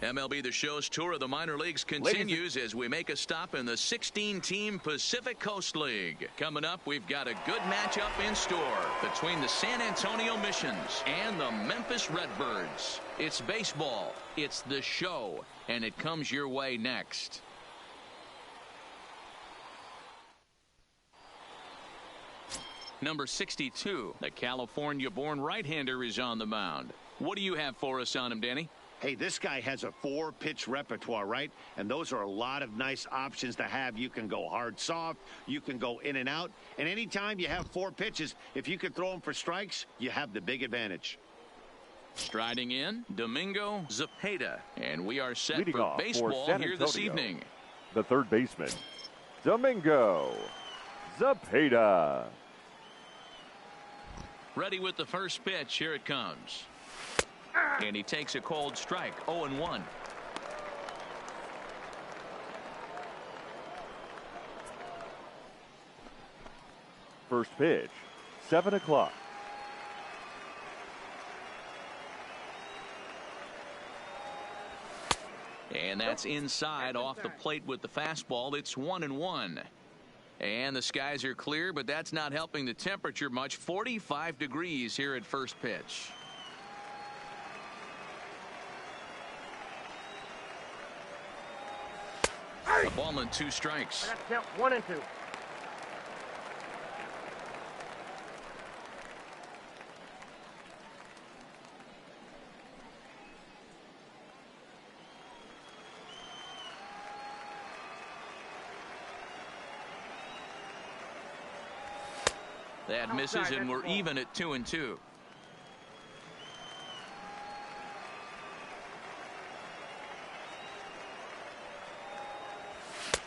MLB The Show's tour of the minor leagues continues as we make a stop in the 16-team Pacific Coast League. Coming up, we've got a good matchup in store between the San Antonio Missions and the Memphis Redbirds. It's baseball, it's The Show, and it comes your way next. Number 62, the California-born right-hander, is on the mound. What do you have for us on him, Danny? Hey, this guy has a 4-pitch repertoire, right? And those are a lot of nice options to have. You can go hard, soft. You can go in and out. And anytime you have 4 pitches, if you can throw them for strikes, you have the big advantage. Striding in, Domingo Zepeda. And we are set Leading for baseball for here this evening. The third baseman, Domingo Zepeda. Ready with the first pitch. Here it comes. And he takes a cold strike. 0-1. First pitch, 7 o'clock. And that's inside off the plate with the fastball. It's 1-1. And the skies are clear, but that's not helping the temperature much. 45 degrees here at first pitch. A ball and 2 strikes. I got to count 1 and 2. That misses, and we're even at 2-2.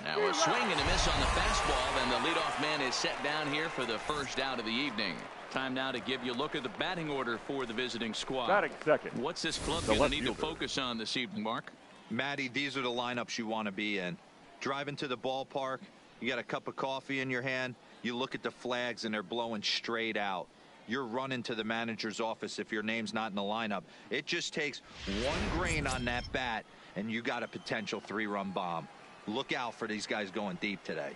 Now a swing and a miss on the fastball, and the leadoff man is set down here for the first out of the evening. Time now to give you a look at the batting order for the visiting squad. Batting second. What's this club going to need to focus on this evening, Mark? Matty, these are the lineups you want to be in. Driving to the ballpark, you got a cup of coffee in your hand, you look at the flags and they're blowing straight out. You're running to the manager's office if your name's not in the lineup. It just takes one grain on that bat and you got a potential 3-run bomb. Look out for these guys going deep today.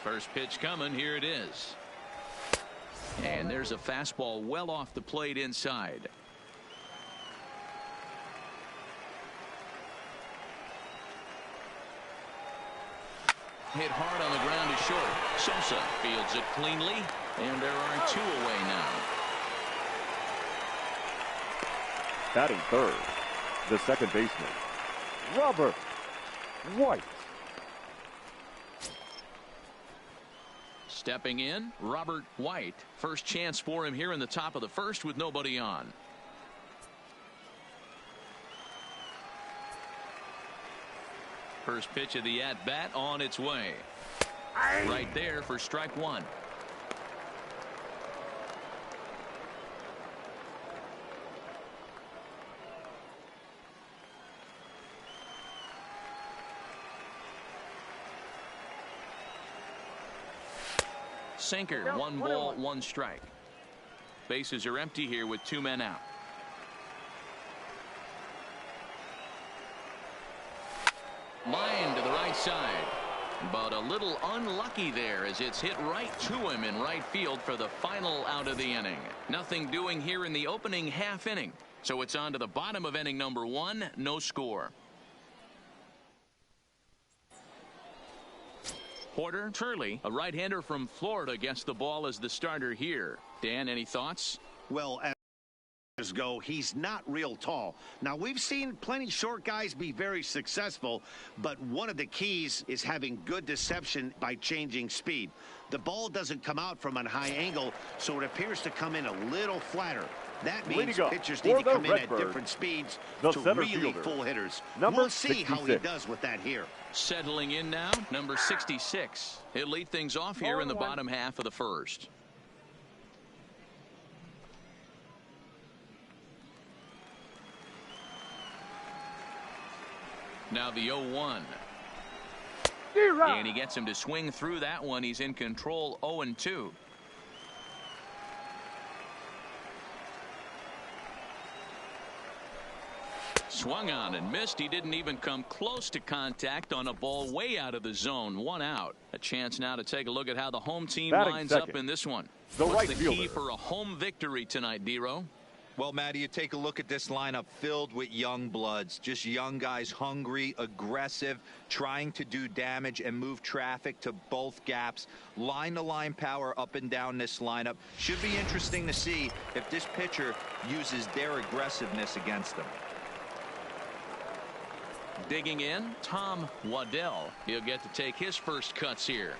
First pitch coming. Here it is. And there's a fastball well off the plate inside. Hit hard on the ground is short. Sosa fields it cleanly, and there are 2 away now. Batting third, the second baseman, Robert White. Stepping in, Robert White. First chance for him here in the top of the first with nobody on. First pitch of the at-bat on its way. Right there for strike 1. Sinker, 1 ball, 1 strike. Bases are empty here with 2 men out. Line to the right side, but a little unlucky there as it's hit right to him in right field for the final out of the inning. Nothing doing here in the opening half inning, so it's on to the bottom of inning number 1. No score. Porter Turley, a right-hander from Florida, gets the ball as the starter here. Dan, any thoughts? Well, as go, he's not real tall. Now, we've seen plenty short guys be very successful, but one of the keys is having good deception by changing speed. The ball doesn't come out from a high angle, so it appears to come in a little flatter. That means pitchers need to come in at different speeds to really full hitters. We'll see how he does with that here. Settling in now, number 66. He'll lead things off here in the bottom half of the first. Now the 0-1. And he gets him to swing through that one. He's in control. 0-2. Swung on and missed. He didn't even come close to contact on a ball way out of the zone. 1 out. A chance now to take a look at how the home team Batting lines second, up in this one. the What's right the fielder. key for a home victory tonight, D-Row? Well, Matty, you take a look at this lineup filled with young bloods, just young guys, hungry, aggressive, trying to do damage and move traffic to both gaps. Line-to-line power up and down this lineup. Should be interesting to see if this pitcher uses their aggressiveness against them. Digging in, Tom Waddell. He'll get to take his first cuts here.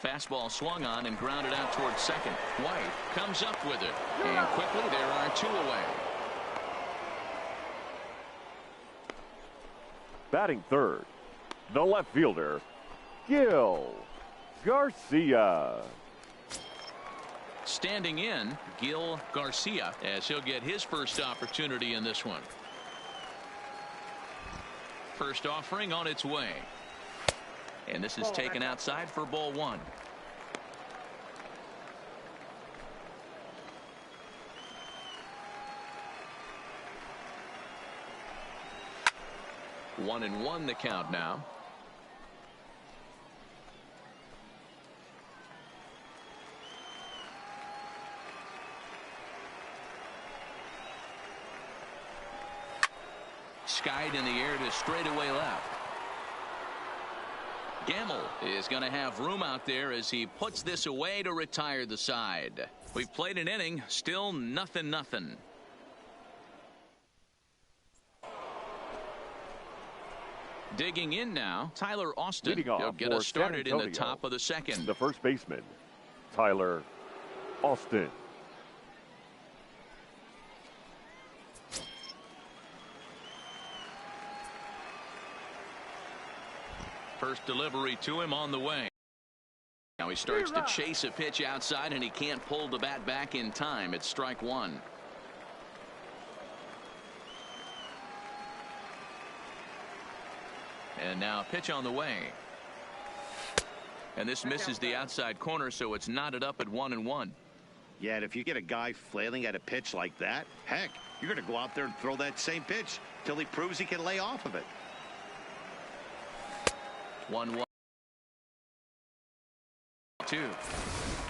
Fastball swung on and grounded out towards second. White comes up with it. And quickly there are 2 away. Batting third, the left fielder, Gil Garcia. Standing in, Gil Garcia, as he'll get his first opportunity in this one. First offering on its way. And this is taken outside for ball 1. One and one the count now. Skied in the air to straightaway left. Gamble is going to have room out there as he puts this away to retire the side. We've played an inning, still nothing. Digging in now, Tyler Austin. Leading off He'll get for us started San in the Antonio, top of the second. the first baseman, Tyler Austin. First delivery to him on the way. Now he starts to chase a pitch outside and he can't pull the bat back in time. It's strike 1. And now a pitch on the way. And this misses the outside corner, so it's knotted up at 1-1. Yeah, and if you get a guy flailing at a pitch like that, heck, you're going to go out there and throw that same pitch till he proves he can lay off of it. 1-1. 2.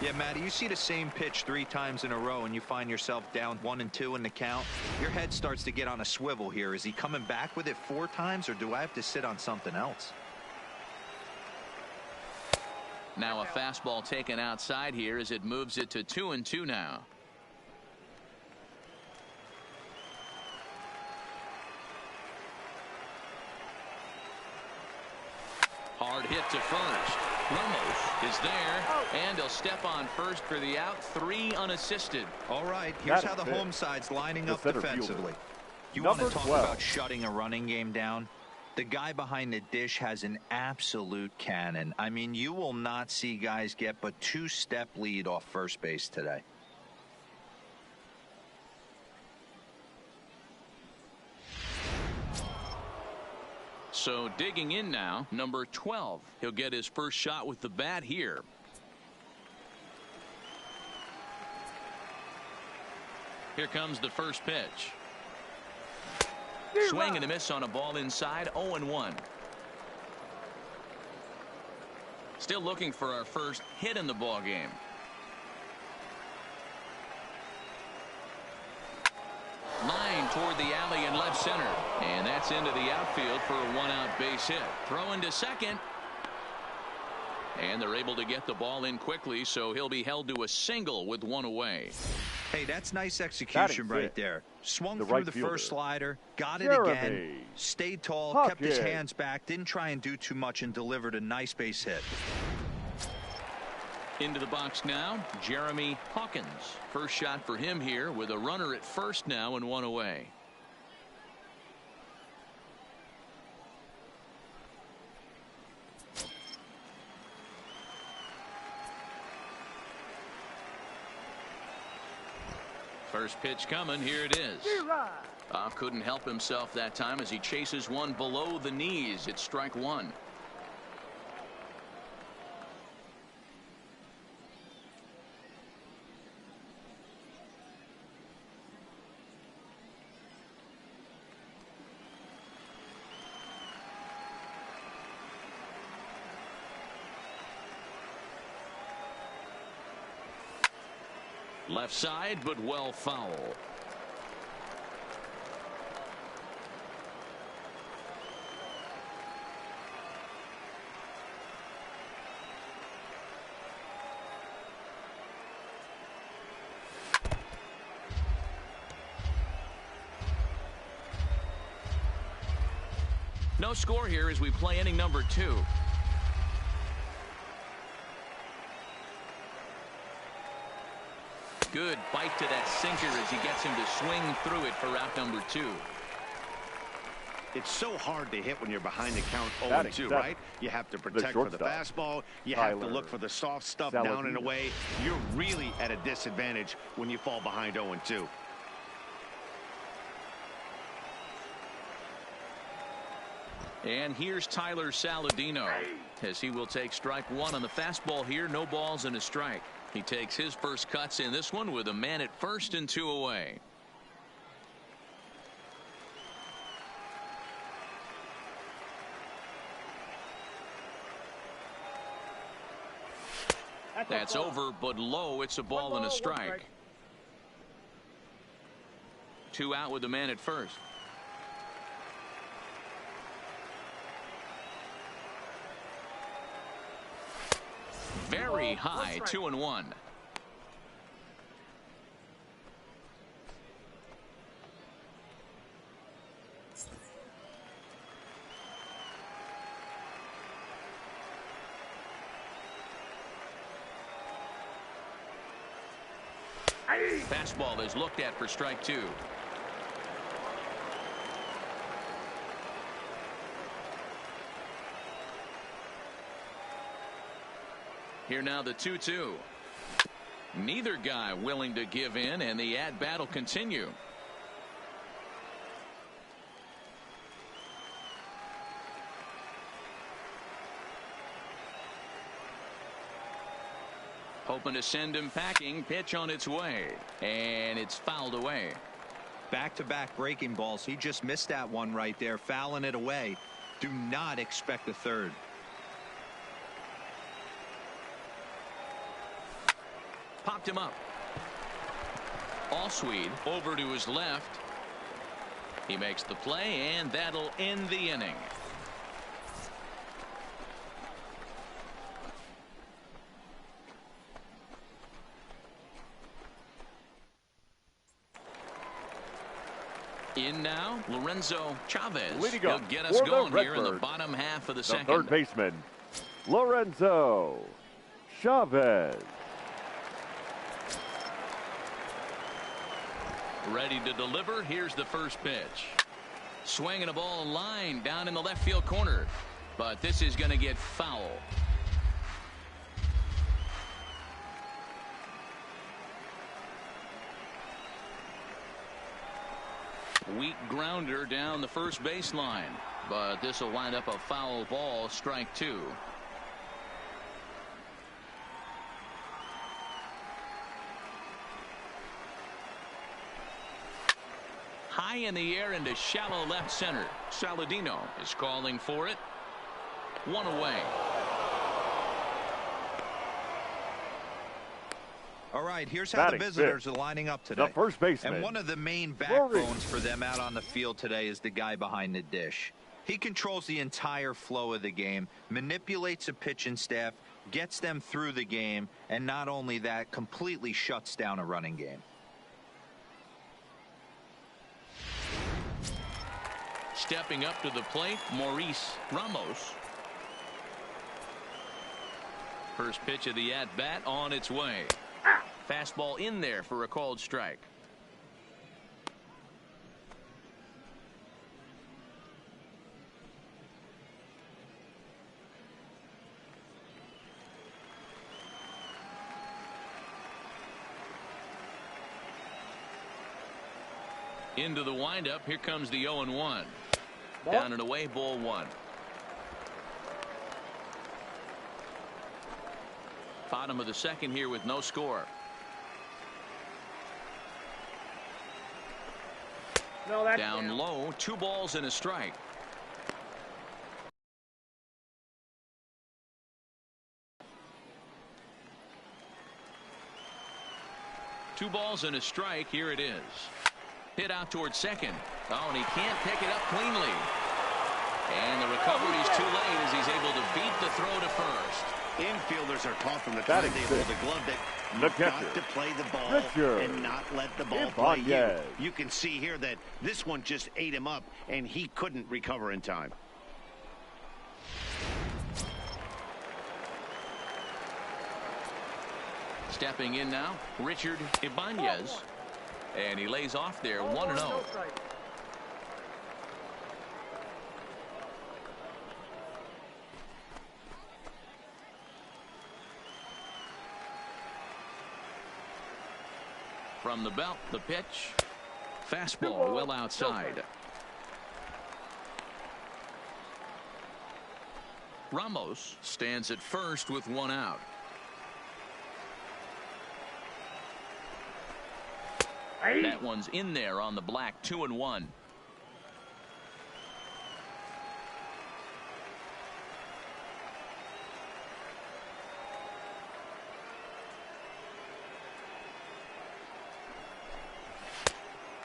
Yeah, Matty, you see the same pitch 3 times in a row and you find yourself down 1-2 in the count. Your head starts to get on a swivel here. Is he coming back with it 4 times, or do I have to sit on something else? Now a fastball taken outside here as it moves it to 2-2 now. Hard hit to first. Ramos is there, and he'll step on first for the out. 3 unassisted. All right, here's how the That's it. home side's lining The up center defensively. fielder, You want to number talk 12. about shutting a running game down? The guy behind the dish has an absolute cannon. I mean, you will not see guys get but 2-step lead off first base today. So digging in now, number 12. He'll get his first shot with the bat here. Here comes the first pitch. Swing and a miss on a ball inside. 0-1. Still looking for our first hit in the ball game. Line toward the alley in left center, and that's into the outfield for a 1-out base hit. Throw into second, and they're able to get the ball in quickly, so he'll be held to a single with 1 away. Hey, that's nice execution Batting right fifth, there. Swung the through right the fielder, first slider, got it Jeremy again, stayed tall, kept his hands back, didn't try and do too much, and delivered a nice base hit. Into the box now, Jeremy Hawkins. First shot for him here with a runner at first now and 1 away. First pitch coming. Here it is. Couldn't help himself that time as he chases one below the knees. It's strike 1. Left side, but well foul. No score here as we play inning number 2. Good bite to that sinker as he gets him to swing through it for out number 2. It's so hard to hit when you're behind the count 0-2, right? You have to protect for the fastball. You have to look for the soft stuff down and away. You're really at a disadvantage when you fall behind 0-2. And here's Tyler Saladino as he will take strike 1 on the fastball here. No balls and a strike. He takes his first cuts in this one with a man at first and 2 away. That's over, but low. It's a ball and a strike. 2 out with the man at first. Very high, 2-1. Fastball is looked at for strike 2. Here now the 2-2. Neither guy willing to give in, and the at-bat will continue. Hoping to send him packing. Pitch on its way, and it's fouled away. Back-to-back breaking balls. He just missed that one right there, fouling it away. Do not expect a third. Popped him up. Allsweed over to his left. He makes the play, and that'll end the inning. In now, Lorenzo Chavez. He'll get us going here in the bottom half of the second. Third baseman, Lorenzo Chavez. Ready to deliver. Here's the first pitch. Swinging a ball in line down in the left field corner. But this is going to get foul. Weak grounder down the first baseline. But this will wind up a foul ball, strike 2. High in the air into shallow left center. Saladino is calling for it. 1 away. All right, here's how the visitors are lining up today. The first baseman. And one of the main backbones for them out on the field today is the guy behind the dish. He controls the entire flow of the game, manipulates the pitching staff, gets them through the game, and not only that, completely shuts down a running game. Stepping up to the plate, Maurice Ramos. First pitch of the at-bat on its way. Fastball in there for a called strike. Into the windup. Here comes the 0-1. Down and away, ball 1. Bottom of the second here with no score. Down low, 2 balls and a strike. 2 balls and a strike. Here it is. Hit out towards second. Oh, and he can't pick it up cleanly. And the recovery's too late as he's able to beat the throw to first. Infielders are taught from the time they hold the glove that you've got to play the ball and not let the ball play you. You can see here that this one just ate him up, and he couldn't recover in time. Stepping in now, Richard Ibanez. And he lays off there 1-0. From the belt, the pitch. Fastball well outside. Ramos stands at first with 1 out. That one's in there on the black. 2-1.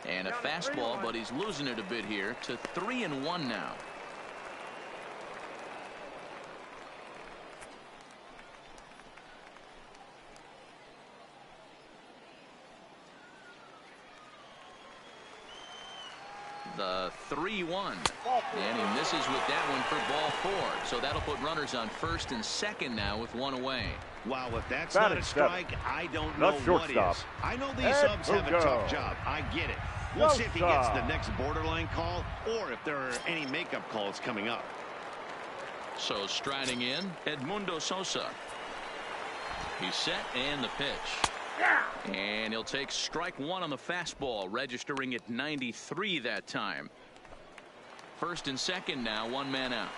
And a fastball, but he's losing it a bit here to 3-1 now. The 3-1. And he misses with that one for ball 4. So that'll put runners on first and second now with 1 away. Wow, if that's not a strike, I don't know what is. I know these subs have a tough job. I get it. We'll see if he gets the next borderline call or if there are any makeup calls coming up. So striding in, Edmundo Sosa. He's set and the pitch. And he'll take strike 1 on the fastball, registering at 93 that time. First and second now, 1 man out.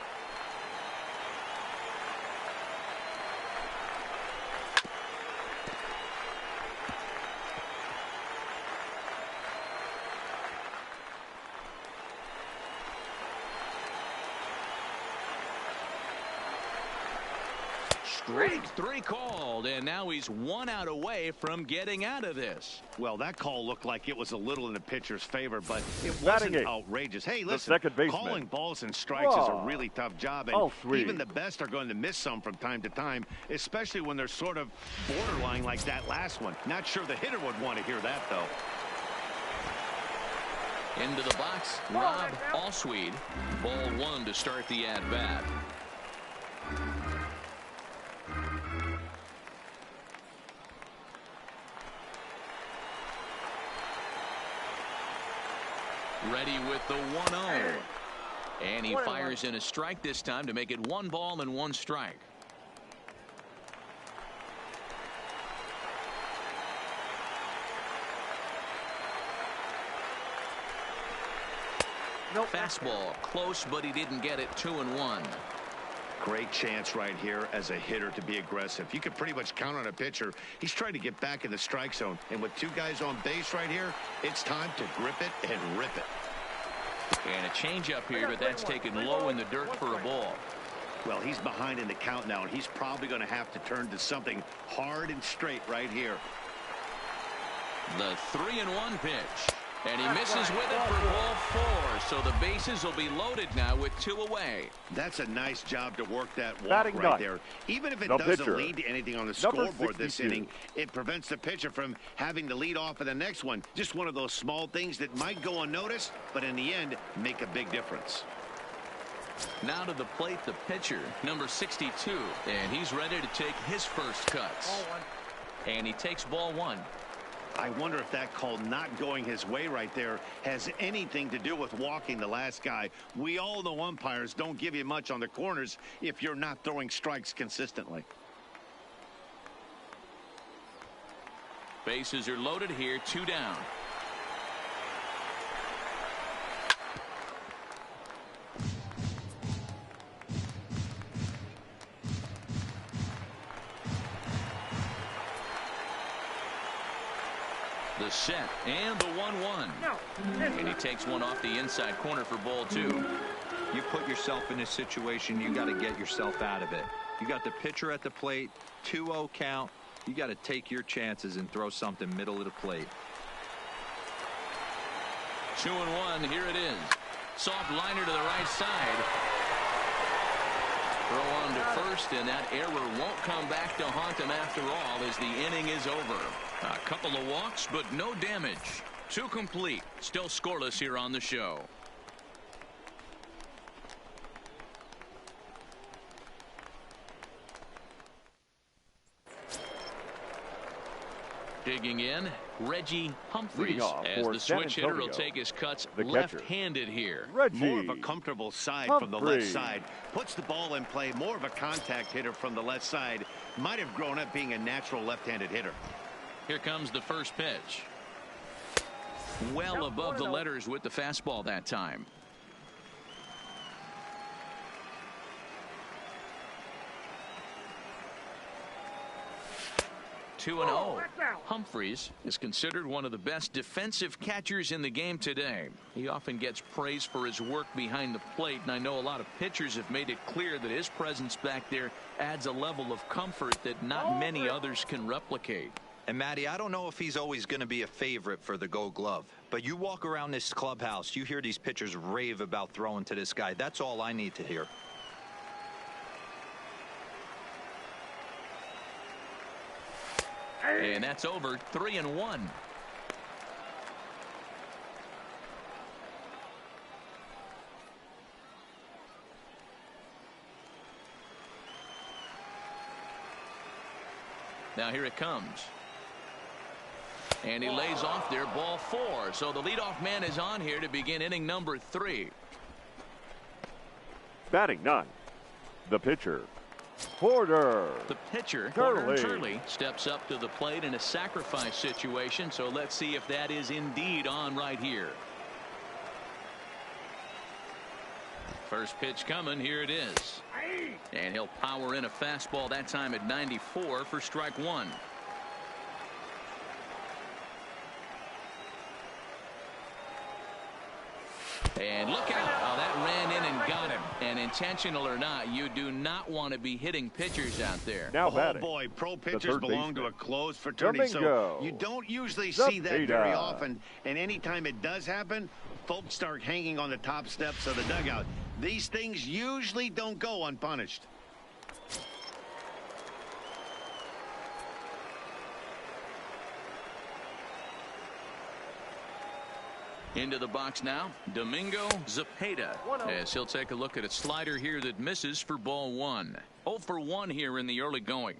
Strike 3 called, and now he's 1 out away from getting out of this. Well, that call looked like it was a little in the pitcher's favor, but it wasn't outrageous. Hey, listen, calling balls and strikes is a really tough job, and even the best are going to miss some from time to time, especially when they're sort of borderline like that last one. Not sure the hitter would want to hear that, though. Into the box, Rob Allsweed. Ball 1 to start the at-bat. Ready with the 1-0. And he fires in a strike this time to make it 1 ball and 1 strike. Fastball close, but he didn't get it. 2-1. Great chance right here as a hitter to be aggressive. You can pretty much count on a pitcher. He's trying to get back in the strike zone. And with 2 guys on base right here, it's time to grip it and rip it. And a changeup here, but that's taken low in the dirt for a ball. Well, he's behind in the count now, and he's probably going to have to turn to something hard and straight right here. The 3-1 pitch. And he misses with it for ball 4. So the bases will be loaded now with 2 away. That's a nice job to work that walk right there. Even if it doesn't lead to anything on the scoreboard this inning, it prevents the pitcher from having to lead off of the next one. Just one of those small things that might go unnoticed, but in the end, make a big difference. Now to the plate, the pitcher, number 62. And he's ready to take his first cuts. And he takes ball 1. I wonder if that call not going his way right there has anything to do with walking the last guy. We all know umpires don't give you much on the corners if you're not throwing strikes consistently. Bases are loaded here, 2 down. The set and the 1-1. And he takes one off the inside corner for ball 2. You put yourself in this situation, you got to get yourself out of it. You got the pitcher at the plate, 2-0 count. You got to take your chances and throw something middle of the plate. 2-1. Here it is. Soft liner to the right side. Throw on to first, and that error won't come back to haunt him after all as the inning is over. A couple of walks, but no damage. 2 complete. Still scoreless here on the show. Digging in, Reggie Humphreys, as the switch hitter will take his cuts left-handed here. More of a comfortable side from the left side. Puts the ball in play. More of a contact hitter from the left side. Might have grown up being a natural left-handed hitter. Here comes the first pitch. Well above the letters with the fastball that time. Two and 0. Humphreys is considered one of the best defensive catchers in the game today. He often gets praise for his work behind the plate, and I know a lot of pitchers have made it clear that his presence back there adds a level of comfort that not many others can replicate. And Matty, I don't know if he's always going to be a favorite for the Gold Glove, but you walk around this clubhouse, you hear these pitchers rave about throwing to this guy. That's all I need to hear. And that's over. 3-1. Now here it comes. And he lays off there, ball 4. So the leadoff man is on here to begin inning number 3. Batting 9, the pitcher, Porter. The pitcher, Porter Turley, steps up to the plate in a sacrifice situation. So let's see if that is indeed on right here. First pitch coming. Here it is. And he'll power in a fastball that time at 94 for strike 1. And look out. Oh, that ran in and got him. And intentional or not, you do not want to be hitting pitchers out there. Now batting. Oh boy, pro pitchers belong to a closed fraternity, so you don't usually see that very often. And anytime it does happen, folks start hanging on the top steps of the dugout. These things usually don't go unpunished. Into the box now, Domingo Zepeda, as he'll take a look at a slider here that misses for ball 1. 0 for 1 here in the early going.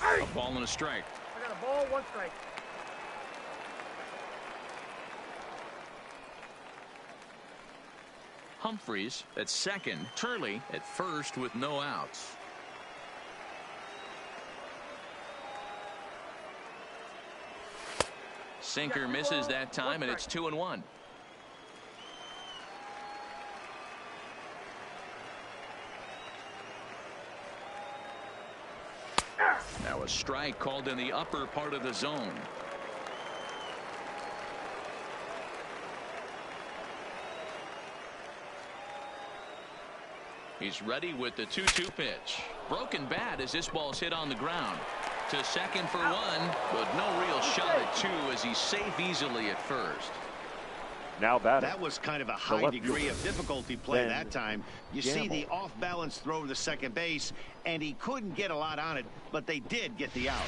A ball and a strike. I got a ball, 1 strike. Humphreys at second, Turley at first with no outs. Sinker misses that time, and it's 2-1. Now a strike called in the upper part of the zone. He's ready with the 2-2 pitch. Broken bat as this ball's hit on the ground. To second for 1, but no real shot at 2 as he's safe easily at first. Now batting. That was kind of a high degree of difficulty play that time. You see the off-balance throw to second base, and he couldn't get a lot on it, but they did get the out.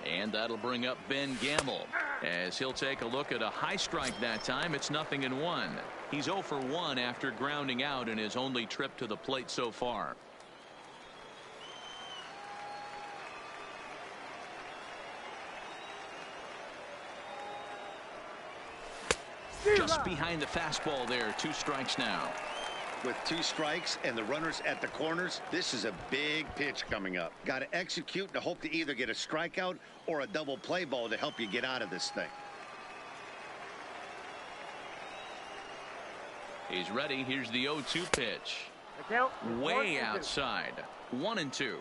And that'll bring up Ben Gamble as he'll take a look at a high strike that time. It's 0-1. He's 0 for 1 after grounding out in his only trip to the plate so far. Just behind the fastball there. 2 strikes now. With 2 strikes and the runners at the corners, this is a big pitch coming up. Got to execute and hope to either get a strikeout or a double play ball to help you get out of this thing. He's ready. Here's the 0-2 pitch. Way outside. 1-2.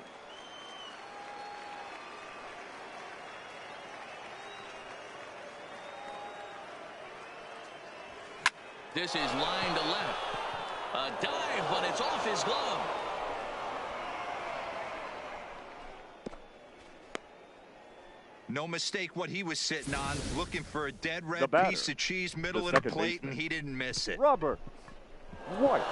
This is line to left. A dive, but it's off his glove. No mistake what he was sitting on, looking for a dead red piece of cheese, middle of the plate, and he didn't miss it. Robert White.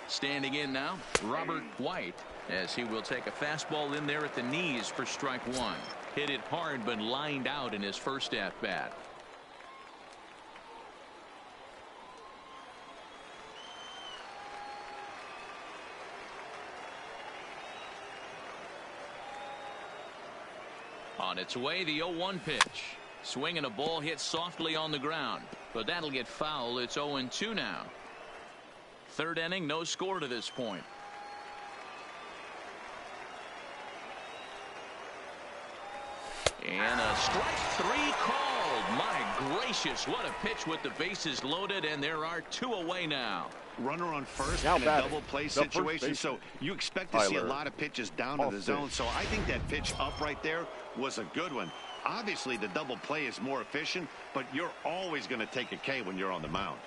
Standing in now, Robert White, as he will take a fastball in there at the knees for strike one. Hit it hard, but lined out in his first at-bat. On its way, the 0-1 pitch. Swinging a ball hit softly on the ground, but that'll get foul. It's 0-2 now. Third inning, no score to this point. And a strike three called. My gracious, what a pitch with the bases loaded, and there are two away now. Runner on first Now in a double play situation, so you expect to see a lot of pitches down to the zone. So I think that pitch up right there was a good one. Obviously, the double play is more efficient, but you're always going to take a K when you're on the mound.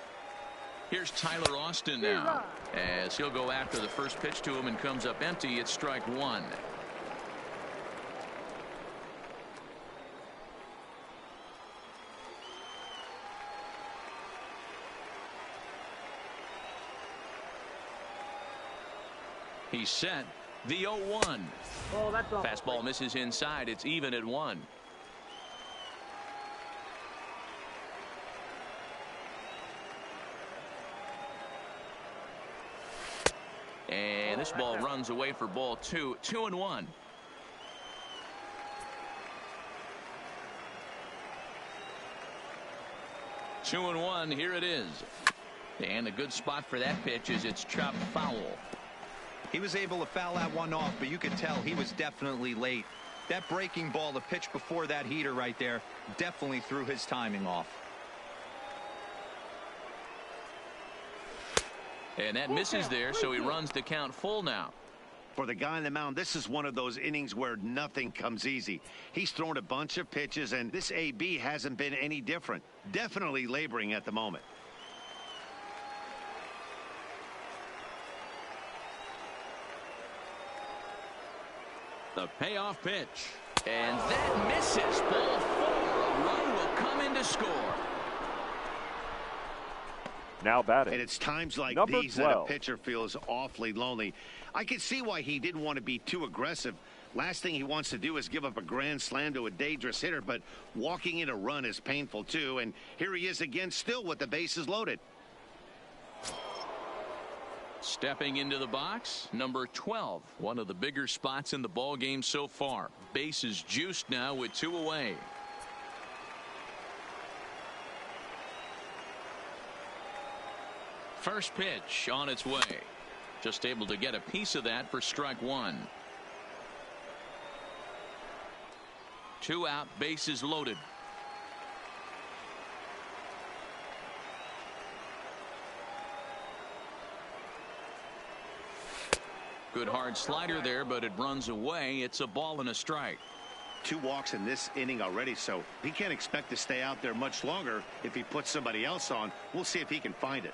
Here's Tyler Austin now, as he'll go after the first pitch to him and comes up empty. It's strike one. He's set. The 0-1. Oh, that's all. Fastball misses inside. It's even at 1. And this ball runs away for ball 2. 2-1. Two and one. Here it is. And a good spot for that pitch is it's chopped foul. He was able to foul that one off, but you could tell he was definitely late. That breaking ball, the pitch before that heater right there, definitely threw his timing off. And that misses there, so he runs the count full now. For the guy on the mound, this is one of those innings where nothing comes easy. He's thrown a bunch of pitches, and this AB hasn't been any different. Definitely laboring at the moment. The payoff pitch. And that misses. Ball 4. A run will come in to score. Now batting. And it's times like Number these 12. that a pitcher feels awfully lonely. I can see why he didn't want to be too aggressive. Last thing he wants to do is give up a grand slam to a dangerous hitter, but walking in a run is painful too. And here he is again, still with the bases loaded. Stepping into the box, number 12. One of the bigger spots in the ball game so far. Bases juiced now with 2 away. First pitch on its way. Just able to get a piece of that for strike one. 2 out, bases loaded. Good hard slider there, but it runs away. It's a ball and a strike. 2 walks in this inning already, so he can't expect to stay out there much longer if he puts somebody else on. We'll see if he can find it.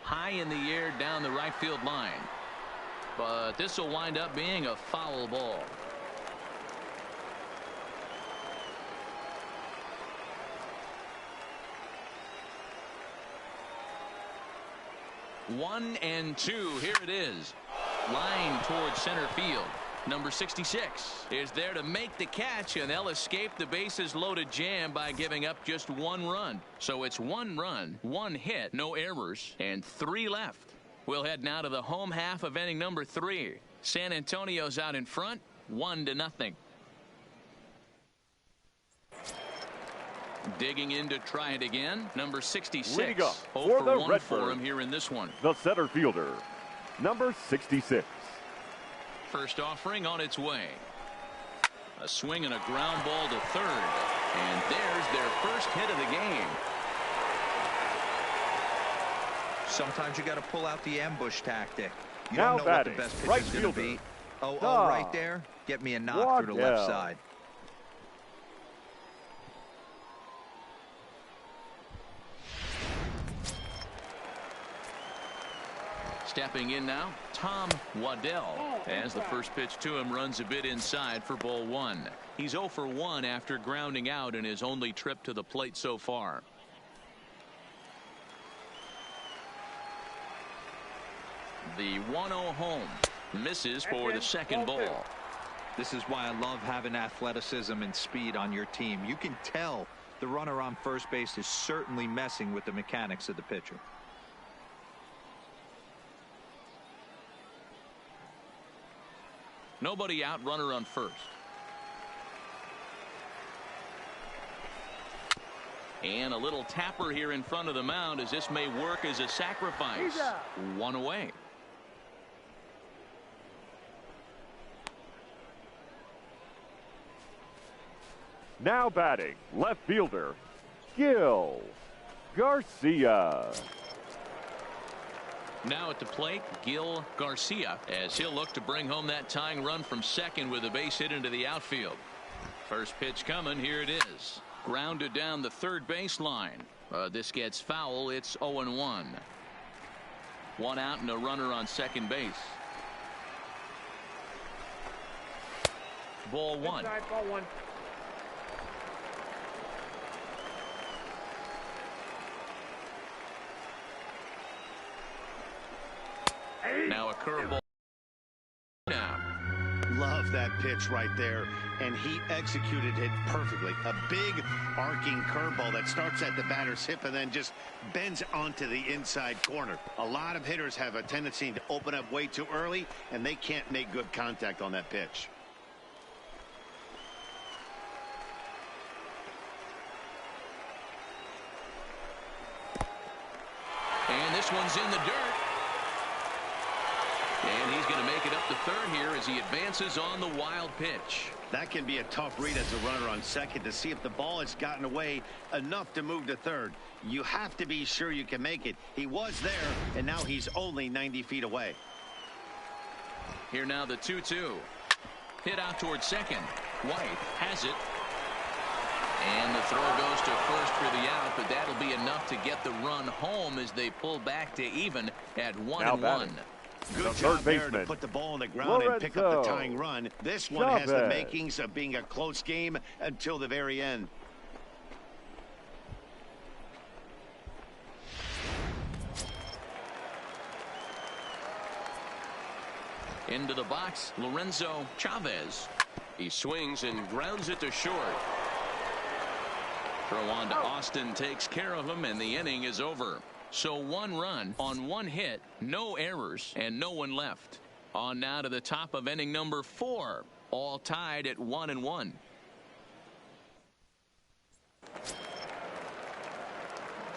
High in the air down the right field line. But this will wind up being a foul ball. One and 2. Here it is. Line towards center field. Number 66 is there to make the catch, and they'll escape the bases loaded jam by giving up just 1 run. So it's 1 run, 1 hit, no errors, and 3 left. We'll head now to the home half of inning number 3. San Antonio's out in front, 1-0. Digging in to try it again. Number 66. Leading up 0 for for the 1 Redbirds, for him here in this one. the center fielder, number 66. First offering on its way. A swing and a ground ball to third. And there's their first hit of the game. Sometimes you got to pull out the ambush tactic. You Now don't know what the batting, best pitch right is going to fielder. be. Oh, Ah. right there. Get me a knock through the left Waddell. side. Stepping in now, Tom Waddell. As the first pitch to him runs a bit inside for ball 1. He's 0 for 1 after grounding out in his only trip to the plate so far. The 1-0 home. Misses for the second ball. This is why I love having athleticism and speed on your team. You can tell the runner on first base is certainly messing with the mechanics of the pitcher. Nobody out, runner on first. And a little tapper here in front of the mound as this may work as a sacrifice. 1 away. Now batting, left fielder, Gil Garcia. Now at the plate, Gil Garcia, as he'll look to bring home that tying run from second with a base hit into the outfield. First pitch coming, here it is. Grounded down the third baseline. This gets foul. It's 0-1. 1 out and a runner on second base. Ball 1. Inside, ball 1. Now a curveball. Now. Love that pitch right there, and he executed it perfectly. A big arcing curveball that starts at the batter's hip and then just bends onto the inside corner. A lot of hitters have a tendency to open up way too early, and they can't make good contact on that pitch. And this one's in the dirt. And he's going to make it up to third here as he advances on the wild pitch. That can be a tough read as a runner on second to see if the ball has gotten away enough to move to third. You have to be sure you can make it. He was there, and now he's only 90 feet away. Here now the 2-2. Hit out towards second. White has it. And the throw goes to first for the out, but that'll be enough to get the run home as they pull back to even at 1-1. Good job there to put the ball on the ground and pick up the tying run. This one has the makings of being a close game until the very end. Into the box, Lorenzo Chavez. He swings and grounds it to short. Throw on to Austin takes care of him, and the inning is over. So 1 run on 1 hit, no errors, and no one left. On now to the top of inning number 4, all tied at 1-1.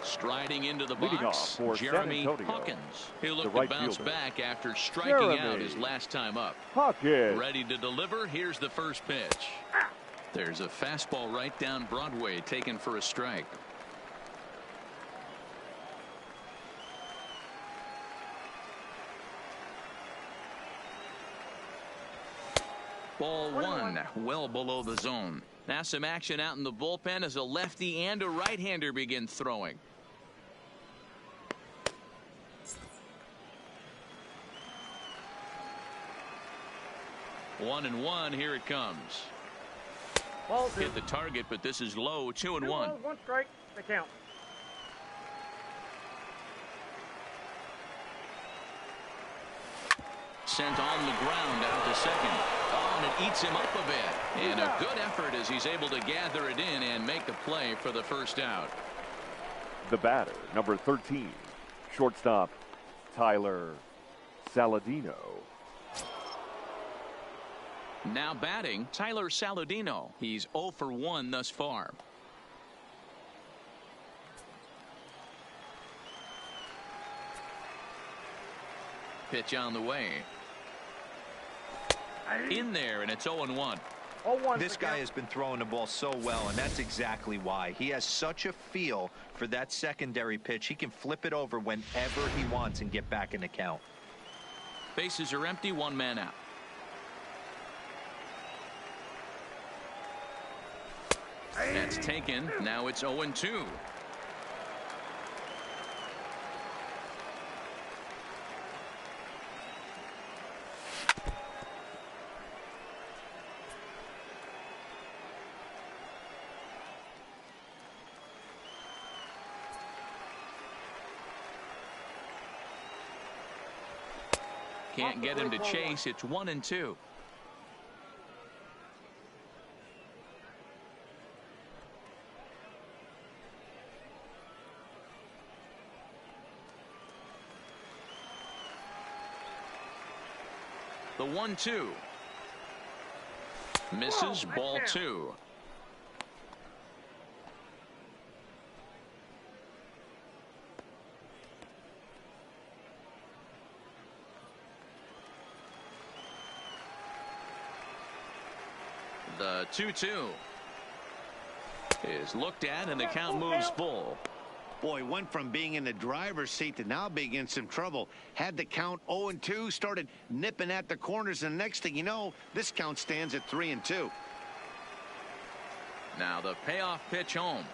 Striding into the box, Jeremy Hawkins. He'll look to bounce back after striking out his last time up. Ready to deliver. Here's the first pitch. There's a fastball right down Broadway taken for a strike. Ball 1, well below the zone. Now some action out in the bullpen as a lefty and a right-hander begin throwing. One and one, here it comes. Ball 2. Hit the target, but this is low. 2-1. 1 strike, the count. Sent on the ground out to second. Oh, and it eats him up a bit. And a good effort as he's able to gather it in and make the play for the first out. The batter, number 13, shortstop Tyler Saladino. Now batting, Tyler Saladino. He's 0 for 1 thus far. pitch on the way. In there, and it's 0-1. This guy has been throwing the ball so well, and that's exactly why. He has such a feel for that secondary pitch. He can flip it over whenever he wants and get back in the count. Bases are empty, one man out. That's taken. Now it's 0-2. Can't get him to chase. It's 1-2. The 1-2. Misses, ball 2. The 2-2 is looked at, and the count moves full. Boy, went from being in the driver's seat to now being in some trouble. Had the count 0-2, started nipping at the corners, and the next thing you know, this count stands at 3-2. Now the payoff pitch home.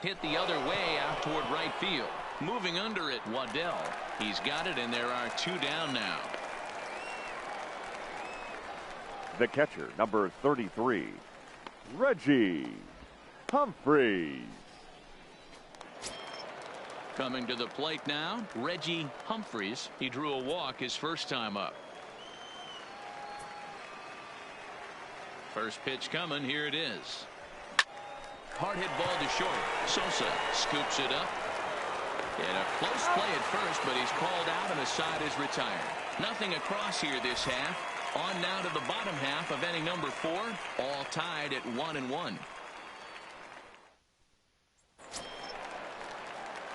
Hit the other way out toward right field. Moving under it, Waddell. He's got it, and there are 2 down now. The catcher, number 33, Reggie Humphreys. Coming to the plate now, Reggie Humphreys. He drew a walk his first time up. First pitch coming. Here it is. Hard hit ball to short. Sosa scoops it up. And a close play at first, but he's called out and the side is retired. Nothing across here this half. On now to the bottom half of inning number 4. All tied at 1-1.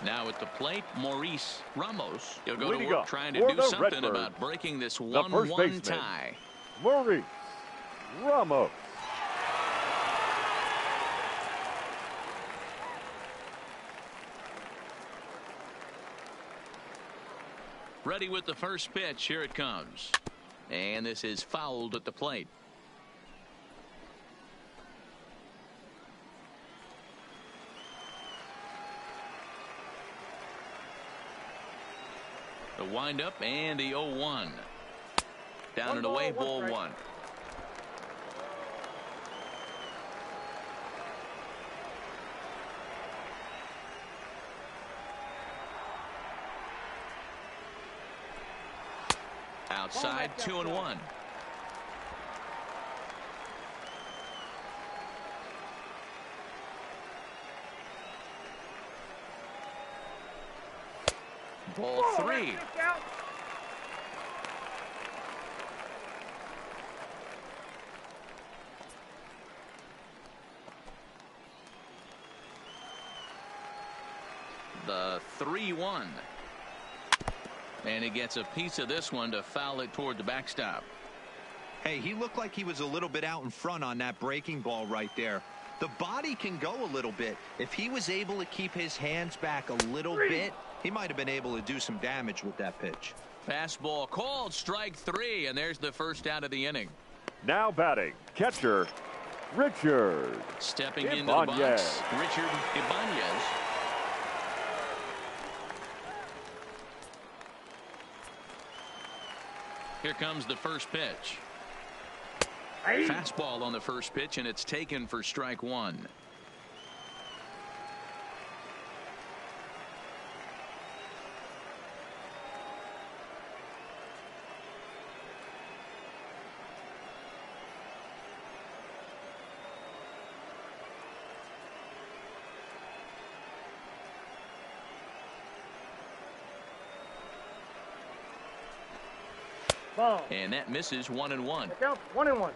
Now at the plate, Maurice Ramos. He'll go to work trying to do something Redbirds, about breaking this 1-1 tie. Maurice Ramos. Ready with the first pitch. Here it comes. And this is fouled at the plate. The windup and the 0-1. Down and away, ball 1. Outside, 2-1. Ball 3. The 3-1. And he gets a piece of this one to foul it toward the backstop. Hey, he looked like he was a little bit out in front on that breaking ball right there. The body can go a little bit. If he was able to keep his hands back a little bit, he might have been able to do some damage with that pitch. Fastball called, strike 3, and there's the first out of the inning. Now batting, catcher, Richard Stepping into the Ibanez. box, Richard Ibanez. Here comes the first pitch. Fastball on the first pitch, and it's taken for strike 1. Ball. And that misses 1-1. The count 1-1.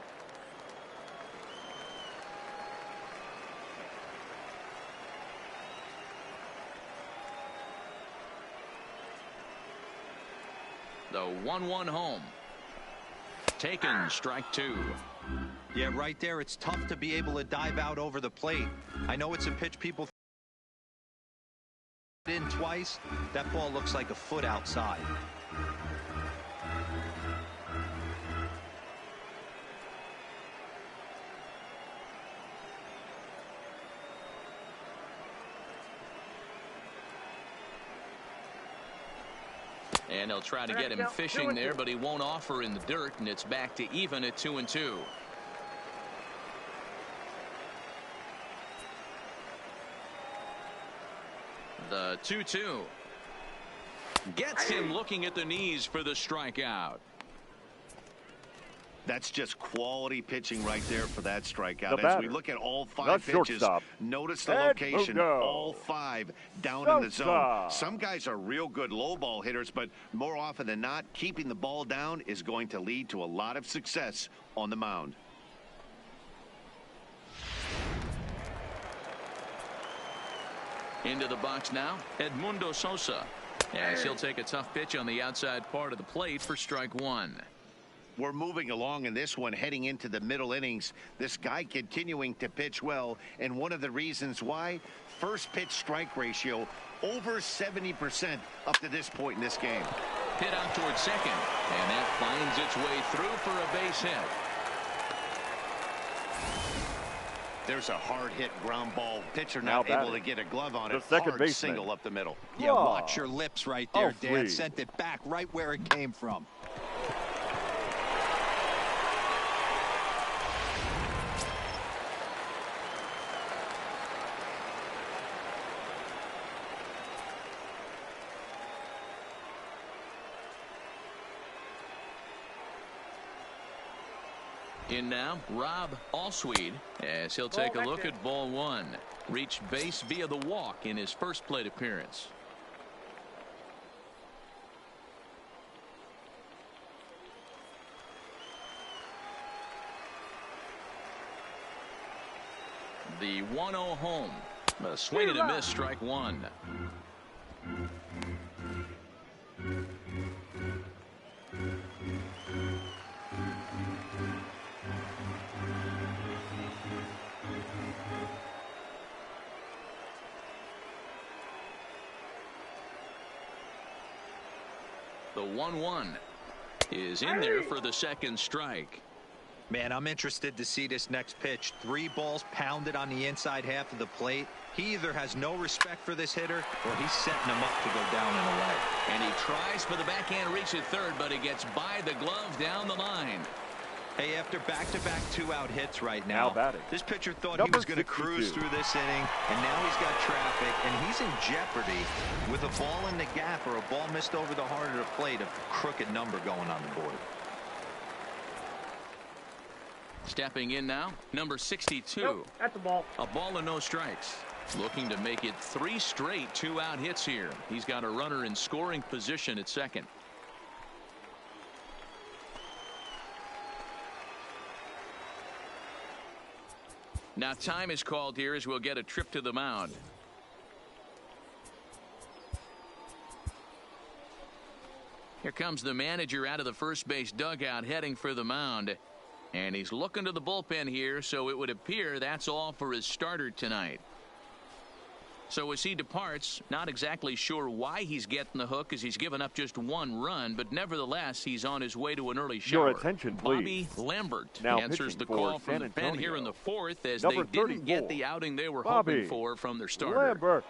The 1-1 home. Taken, strike 2. Yeah, right there, it's tough to be able to dive out over the plate. I know it's a pitch people in twice. That ball looks like a foot outside. And they'll try to get him fishing there, but he won't offer in the dirt, and it's back to even at 2-2. The 2-2. Gets him looking at the knees for the strikeout. That's just quality pitching right there for that strikeout. As we look at all 5 pitches, shortstop. notice the location, all 5 down in the zone. Some guys are real good low ball hitters, but more often than not, keeping the ball down is going to lead to a lot of success on the mound. Into the box now, Edmundo Sosa, as he'll take a tough pitch on the outside part of the plate for strike 1. We're moving along in this one, heading into the middle innings. This guy continuing to pitch well, and one of the reasons why, first pitch strike ratio over 70% up to this point in this game. Hit out towards second, and that finds its way through for a base hit. There's a hard hit ground ball. Pitcher not able to get a glove on it. Second hard baseman. Single up the middle. Yeah, watch your lips right there, Dan. 0-3. Sent it back right where it came from. In now, Rob Alsweed, as he'll take a look at ball 1. Reached base via the walk in his first plate appearance. The 1-0 home. A swing and a miss, strike 1. The 1-1 is in there for the second strike. Man, I'm interested to see this next pitch. 3 balls pounded on the inside half of the plate. He either has no respect for this hitter or he's setting him up to go down and away. And he tries for the backhand reach at third, but he gets by the glove down the line. Hey, after back-to-back 2-out hits right now, this pitcher thought he was going to cruise through this inning, and now he's got traffic, and he's in jeopardy with a ball in the gap or a ball missed over the heart of the plate, a crooked number going on the board. Stepping in now, number 62. Nope, that's a ball. A ball and no strikes. Looking to make it 3 straight 2-out hits here. He's got a runner in scoring position at second. Now time is called here as we'll get a trip to the mound. Here comes the manager out of the first base dugout heading for the mound. And he's looking to the bullpen here, so it would appear that's all for his starter tonight. So as he departs, not exactly sure why he's getting the hook, as he's given up just 1 run, but nevertheless he's on his way to an early shower. Your attention, please. Bobby Lambert now answers the for call from San the pen Antonio. here in the 4th, as Number they didn't 34, get the outing they were Bobby hoping for from their starter. Lambert.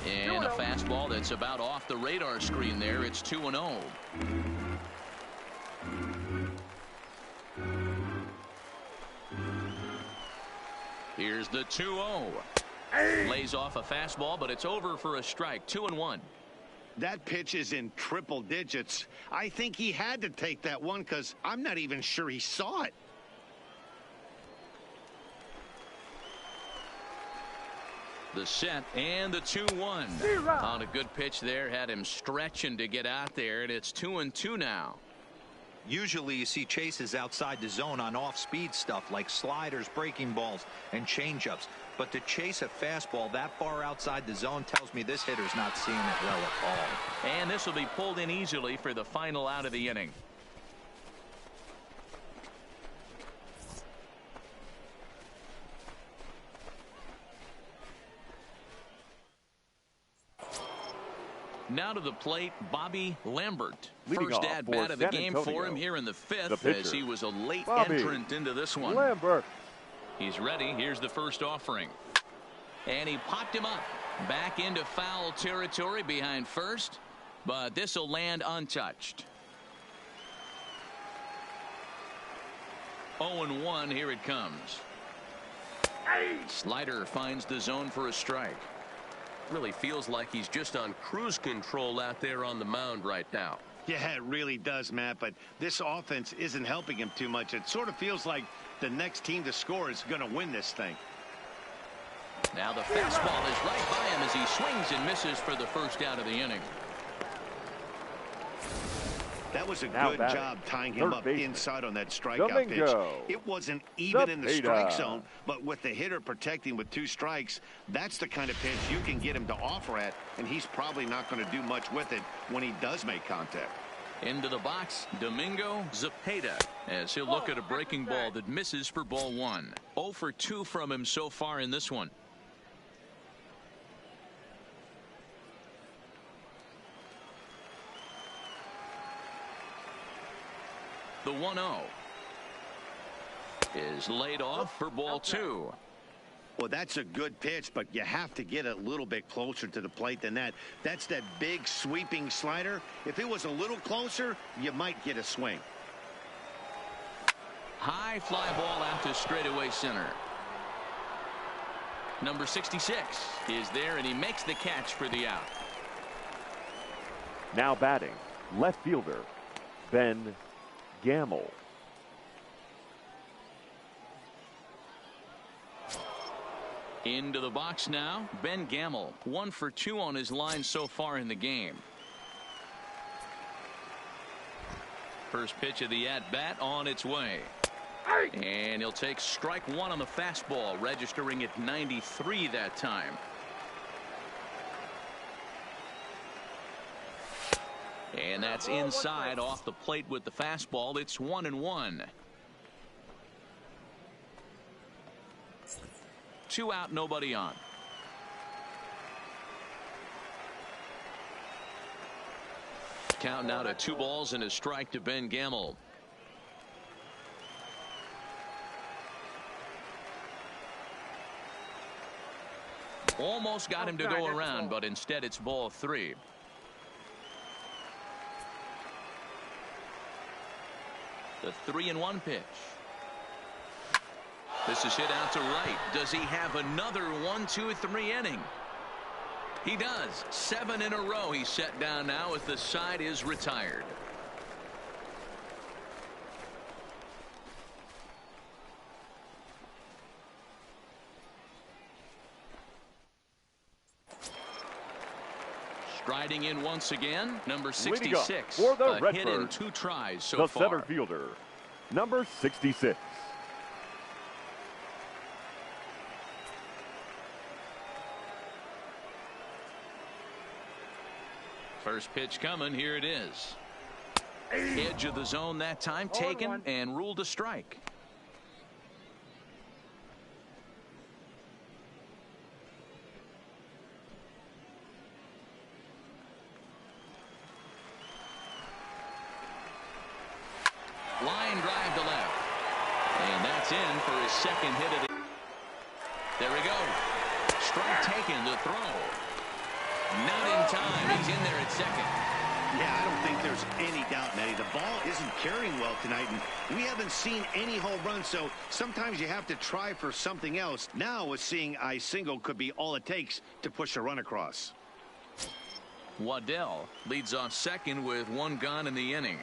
And a fastball that's about off the radar screen there. It's 2-0. Here's the 2-0. Lays off a fastball, but it's over for a strike. 2-1. That pitch is in triple digits. I think he had to take that one because I'm not even sure he saw it. The set and the 2-1. On a good pitch there, had him stretching to get out there, and it's 2-2 now. Usually you see chases outside the zone on off-speed stuff like sliders, breaking balls, and changeups. But to chase a fastball that far outside the zone tells me this hitter's not seeing it well at all. And this will be pulled in easily for the final out of the inning. Now to the plate, Bobby Lambert. Leading First off at for bat of the San game Antonio, for him here in the fifth, the as he was a late Bobby entrant into this one. Lambert. He's ready. Here's the first offering. And he popped him up. Back into foul territory behind first, but this will land untouched. 0-1, here it comes. Slider finds the zone for a strike. Really feels like he's just on cruise control out there on the mound right now. Yeah, it really does, Matt, but this offense isn't helping him too much. It sort of feels like the next team to score is going to win this thing. Now the fastball is right by him as he swings and misses for the first out of the inning. That was a Now good batting, job tying him up baseman, inside on that strikeout pitch. Domingo. It wasn't even in the strike Zepeda. zone, but with the hitter protecting with 2 strikes, that's the kind of pitch you can get him to offer at, and he's probably not going to do much with it when he does make contact. Into the box, Domingo Zepeda, as he'll look at a breaking ball that misses for ball 1. 0 for 2 from him so far in this one. The 1-0 is laid off for ball 2. Well, that's a good pitch, but you have to get a little bit closer to the plate than that. That's that big sweeping slider. If it was a little closer, you might get a swing. High fly ball out to straightaway center. Number 66 is there, and he makes the catch for the out. Now batting, left fielder, Ben Gamble. Into the box now, Ben Gamble. 1 for 2 on his line so far in the game. First pitch of the at-bat on its way. And he'll take strike 1 on the fastball, registering at 93 that time. And that's inside off the plate with the fastball. It's 1-1. 2 out, nobody on. Count now to 2 balls and a strike to Ben Gamble. Almost got him to go around, but instead it's ball 3. The 3-1 pitch. This is hit out to right. Does he have another 1-2-3 inning? He does. 7 in a row he's set down now as the side is retired. Striding in once again, number 66. For the a hit in Redbirds, 2 tries so the far. center fielder, number 66. First pitch coming. Here it is. Edge of the zone that time, taken and ruled a strike. Line drive to left. And that's in for his second hit of the... There we go. Strike taken, the throw. Not in time. He's in there at second. Yeah, I don't think there's any doubt, Matty. The ball isn't carrying well tonight, and we haven't seen any home runs, so sometimes you have to try for something else. Now, a seeing eye single could be all it takes to push a run across. Waddell leads off second with one gone in the inning.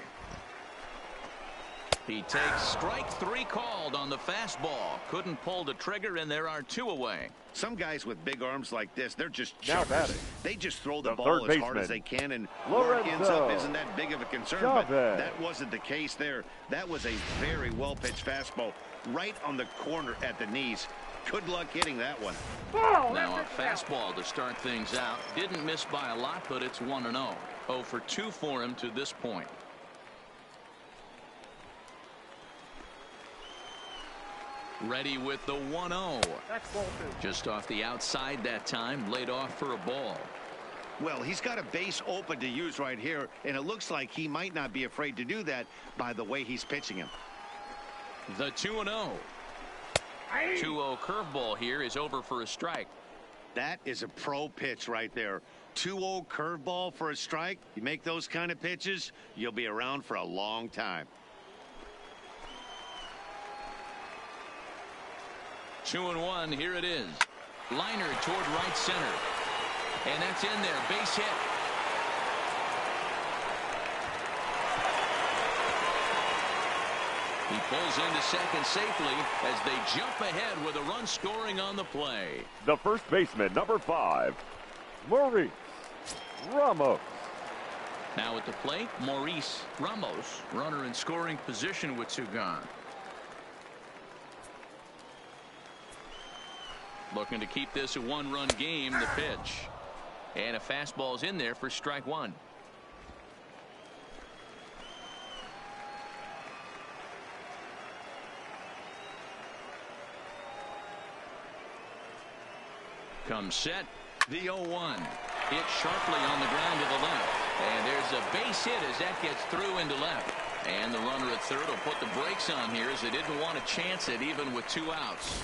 He takes strike three called on the fastball. Couldn't pull the trigger, and there are two away. Some guys with big arms like this, they're just Now chuckers. batting. They just throw the The ball third as hard as baseman, they can, and where it ends up isn't that big of a concern, but that wasn't the case there. That was a very well-pitched fastball right on the corner at the knees. Good luck hitting that one. Now a fastball to start things out. Didn't miss by a lot, but it's 1-0. 0 for 2 for him to this point. Ready with the 1-0. That's ball 2. Just off the outside that time, laid off for a ball. Well, he's got a base open to use right here, and it looks like he might not be afraid to do that by the way he's pitching him. The 2-0. 2-0 curveball here is over for a strike. That is a pro pitch right there. 2-0 curveball for a strike. You make those kind of pitches, you'll be around for a long time. 2-1. Here it is. Liner toward right center. And that's in there. Base hit. He pulls into second safely as they jump ahead with a run scoring on the play. The first baseman, number 5, Maurice Ramos. Now at the plate, Maurice Ramos, runner in scoring position with 2 gone. Looking to keep this a 1-run game, the pitch. And a fastball's in there for strike 1. Comes set. The 0-1. Hit sharply on the ground to the left. And there's a base hit as that gets through into left. And the runner at third will put the brakes on here as they didn't want to chance it even with 2 outs.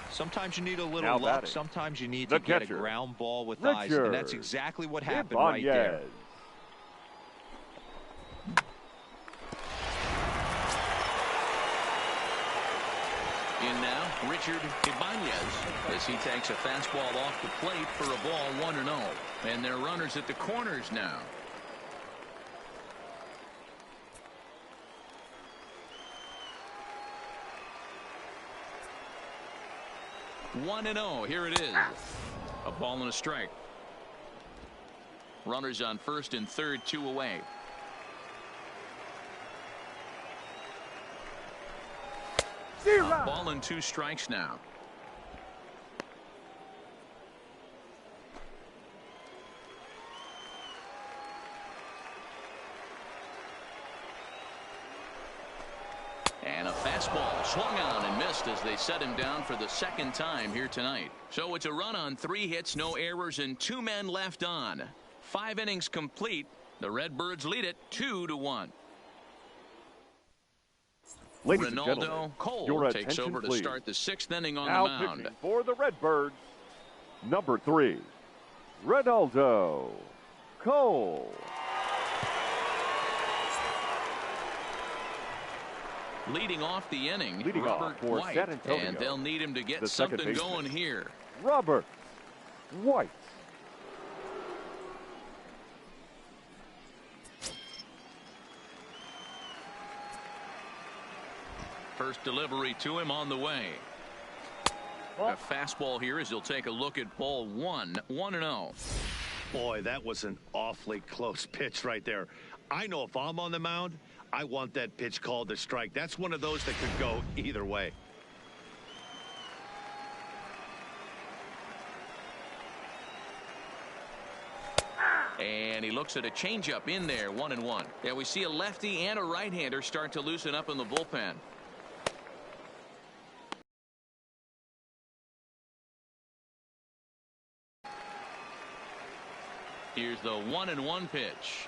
Sometimes you need a little Now luck. batting. Sometimes you need The to get a catcher, ground ball with Richard eyes. And that's exactly what happened right there. In now, Richard Ibanez as he takes a fastball off the plate for a ball 1-0. And they're runners at the corners now. One and 0. Here it is. A ball and a strike. Runners on first and third, 2 away. A ball and 2 strikes now. And a fastball swung on and missed as they set him down for the second time here tonight. So it's a run on 3 hits, no errors, and 2 men left on. 5 innings complete. The Redbirds lead it 2-1. Ladies and gentlemen, Ronaldo Cole your takes attention, over to please. start the 6th inning on Now the mound. pitching for the Redbirds, number 3, Ronaldo Cole. Leading off the inning, Leading off Robert for White, San Antonio, and they'll need him to get the second something baseman, going here. Robert White. First delivery to him on the way. A fastball here as he'll take a look at ball 1, 1-0. Boy, that was an awfully close pitch right there. I know if I'm on the mound, I want that pitch called a strike. That's one of those that could go either way. And he looks at a changeup in there, 1-1. Yeah, we see a lefty and a right-hander start to loosen up in the bullpen. Here's the 1-1 pitch.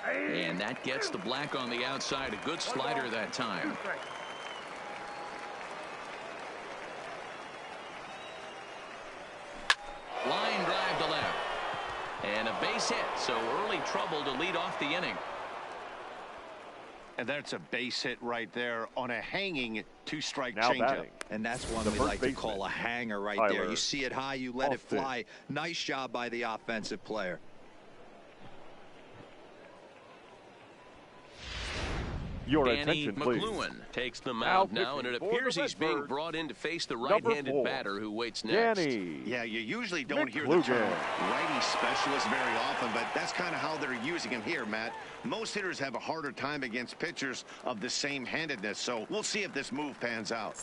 And that gets the black on the outside. A good slider that time. Line drive to left. And And a base hit, so early trouble to lead off the inning. And that's a base hit right there on a hanging two-strike Now changeup. batting, And that's one the we first like to baseman, call a hanger right Tyler there. You see it high, you let it Austin. fly. Nice job by the offensive player. Your Danny attention, please. McLuhan Takes the Now mound now, and it pitching for appears the he's being Redbirds, brought in to face the number right-handed 4, batter who waits next. Danny. Yeah, you usually don't hear the McLuhan. term righty specialist very often, but that's kind of how they're using him here, Matt. Most hitters have a harder time against pitchers of the same handedness, so we'll see if this move pans out.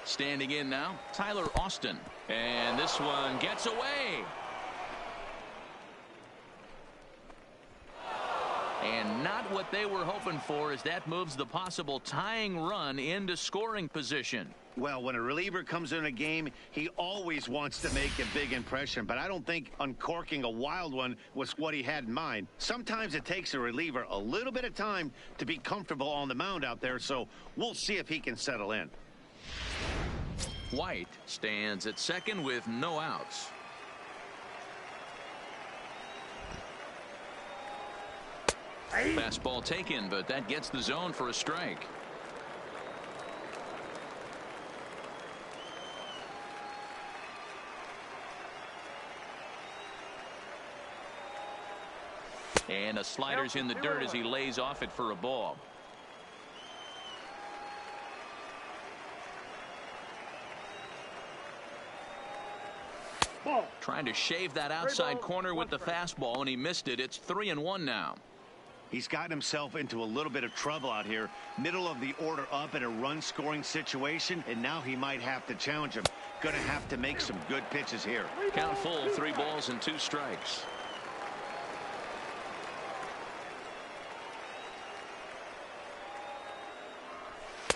Standing in now, Tyler Austin. And this one gets away. And not what they were hoping for, as that moves the possible tying run into scoring position. Well, when a reliever comes in a game, he always wants to make a big impression, but I don't think uncorking a wild one was what he had in mind. Sometimes it takes a reliever a little bit of time to be comfortable on the mound out there, so we'll see if he can settle in. White stands at second with no outs. Fastball taken, but that gets the zone for a strike. And a slider's in the dirt as he lays off it for a ball. Ball. Trying to shave that outside corner with the fastball, and he missed it. It's 3-1 now. He's gotten himself into a little bit of trouble out here. Middle of the order up in a run-scoring situation, and now he might have to challenge him. Going to have to make some good pitches here. Count full, 3 balls and 2 strikes.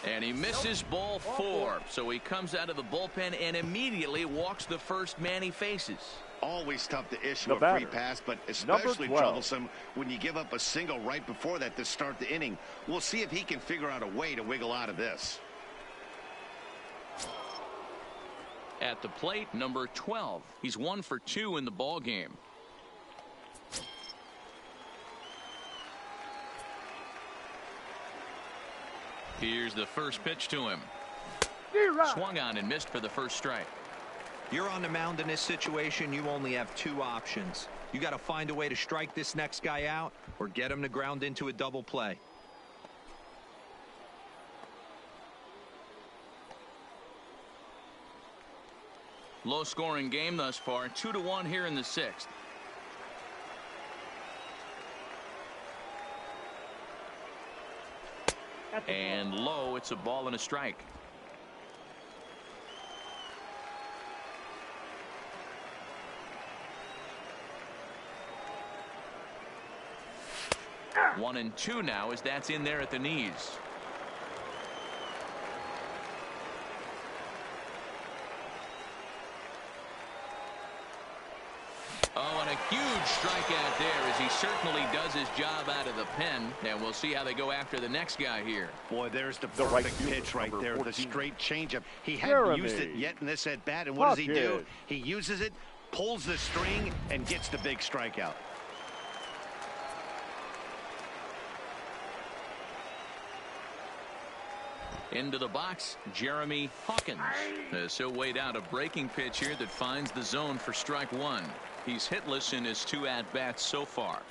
And he misses ball 4. So he comes out of the bullpen and immediately walks the first man he faces. Always tough to issue The a free batter, pass, but number especially 12. troublesome when you give up a single right before that to start the inning. We'll see if he can figure out a way to wiggle out of this. At the plate, number 12. He's 1 for 2 in the ball game. Here's the first pitch to him. Swung on and missed for the first strike. You're on the mound in this situation, you only have 2 options. You got to find a way to strike this next guy out or get him to ground into a double play. Low scoring game thus far, 2-1 here in the 6th. And low, it's a ball and a strike. One and 2 now as that's in there at the knees. Oh, and a huge strikeout there as he certainly does his job out of the pen. And we'll see how they go after the next guy here. Boy, there's the right perfect fielder, pitch right number there, 14. the straight changeup. He hadn't used it Jeremy. yet in this at-bat, and what does he do? Pocket. He uses it, pulls the string, and gets the big strikeout. Into the box, Jeremy Hawkins. As he'll wait out a breaking pitch here that finds the zone for strike 1. He's hitless in his 2 at-bats so far.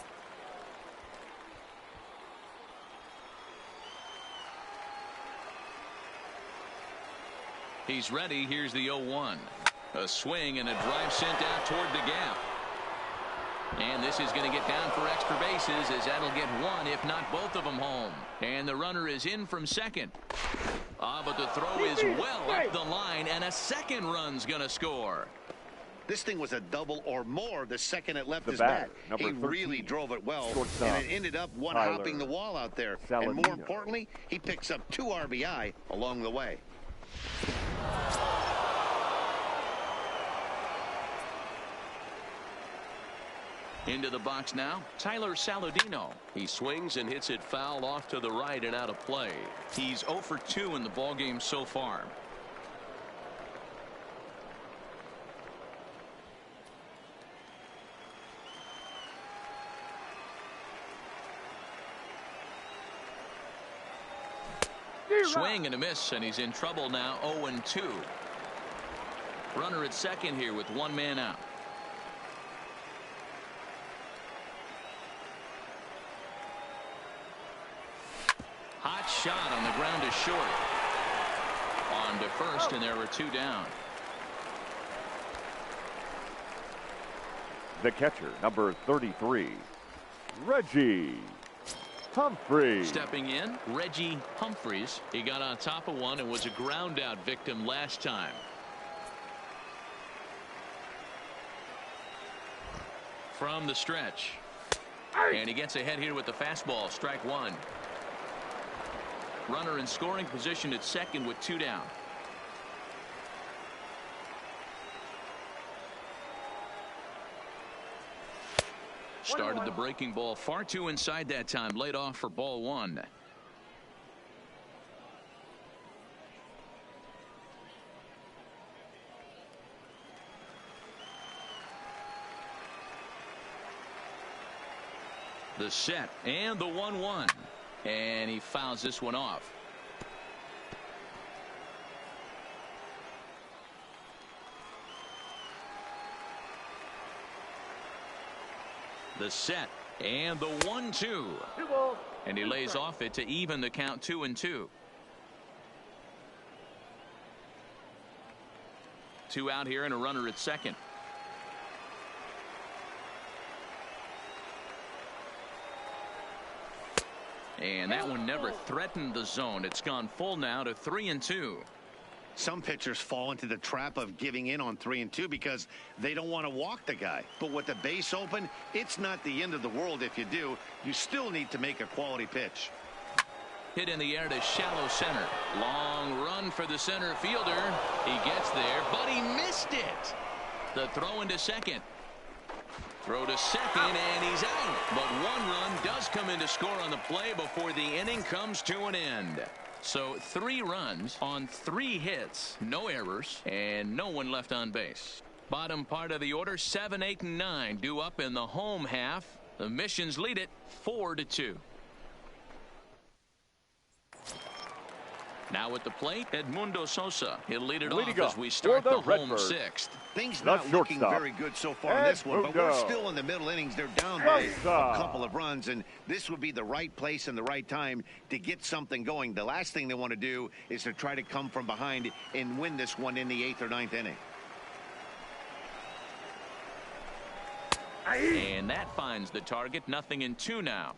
He's ready. Here's the 0-1. A swing and a drive sent out toward the gap. And this is going to get down for extra bases as that'll get 1, if not both of them, home. And the runner is in from second. But the throw is well up the line, and a second run's going to score. This thing was a double or more the second it left The his batter, bat. number He 13, really drove it well, shortstop, and it ended up one-hopping the wall out there. And more Saladino. importantly, he picks up 2 RBI along the way. Into the box now, Tyler Saladino. He swings and hits it foul off to the right and out of play. He's 0 for 2 in the ballgame so far. Swing and a miss, and he's in trouble now. 0-2. Runner at second here with one man out. Hot shot on the ground is short. On to first, and there were two down. The catcher, number 33, Reggie Humphreys. Stepping in, Reggie Humphreys. He got on top of one and was a ground out victim last time. From the stretch. And he gets ahead here with the fastball. Strike one. Runner in scoring position at second with two down. Started the breaking ball far too inside that time. Laid off for ball one. The set and the 1-1. And he fouls this one off. The set and the 1-2. And he lays off it to even the count 2-2. Two out here and a runner at second. And that one never threatened the zone. It's gone full now to 3-2. Some pitchers fall into the trap of giving in on 3-2 because they don't want to walk the guy. But with the base open, it's not the end of the world if you do. You still need to make a quality pitch. Hit in the air to shallow center. Long run for the center fielder. He gets there, but he missed it. The throw into second. Throw to second, and he's out. But one run does come in to score on the play before the inning comes to an end. So 3 runs on 3 hits, no errors, and no one left on base. Bottom part of the order, 7, 8, and 9 due up in the home half. The Missions lead it 4-2. Now at the plate, Edmundo Sosa. He'll lead it off as we start the home 6th. Things not looking very good so far in this one, but we're still in the middle innings. They're down by a couple of runs, and this would be the right place and the right time to get something going. The last thing they want to do is to try to come from behind and win this one in the 8th or 9th inning. And that finds the target. 0-2 now.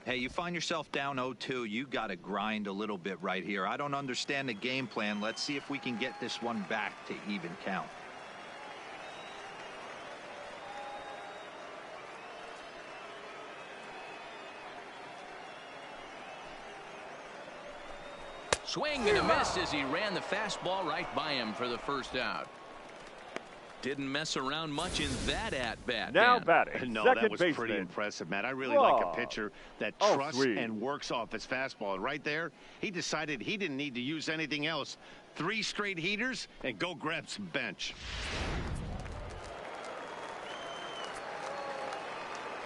Hey, you find yourself down 0-2. You got to grind a little bit right here. I don't understand the game plan. Let's see if we can get this one back to even count. Swing and a miss as he ran the fastball right by him for the first out. Didn't mess around much in that at-bat. Now batting. No, that was pretty impressive, Matt. I really like a pitcher that trusts and works off his fastball. Right there, he decided he didn't need to use anything else. 3 straight heaters and go grab some bench.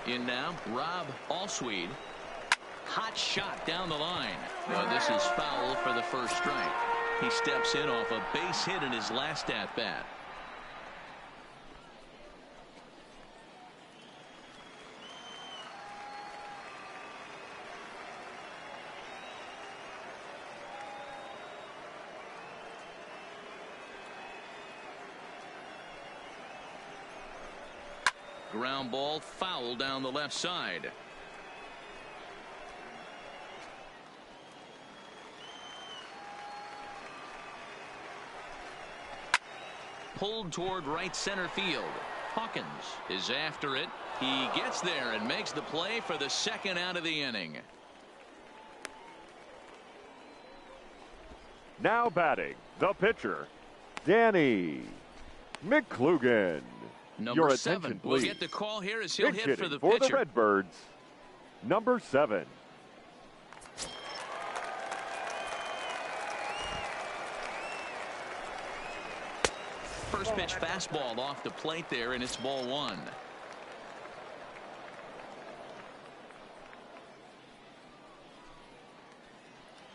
In now, Rob Alsweed. Hot shot down the line. Well, this is foul for the first strike. He steps in off a base hit in his last at-bat. Ground ball foul down the left side. Pulled toward right center field. Hawkins is after it. He gets there and makes the play for the second out of the inning. Now batting, the pitcher, Danny McClugan. Number 7 will get the call here as he'll hit for the pitcher. pitcher. For the Redbirds, number 7. First pitch fastball off the plate there, and it's ball 1.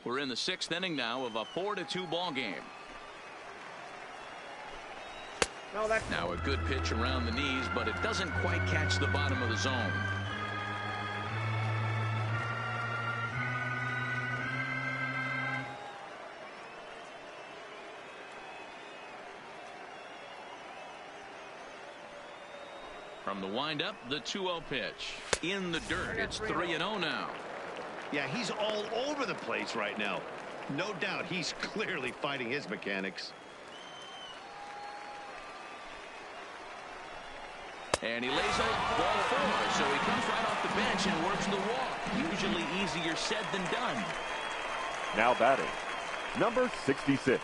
We're in the 6th inning now of a 4-2 ball game. No, that's Now a good pitch around the knees, but it doesn't quite catch the bottom of the zone. From the windup, the 2-0 pitch. In the dirt, it's 3-0 now. Yeah, he's all over the place right now. No doubt he's clearly fighting his mechanics. And he lays out ball 4, so he comes right off the bench and works the walk. Usually easier said than done. Now batting, number 66.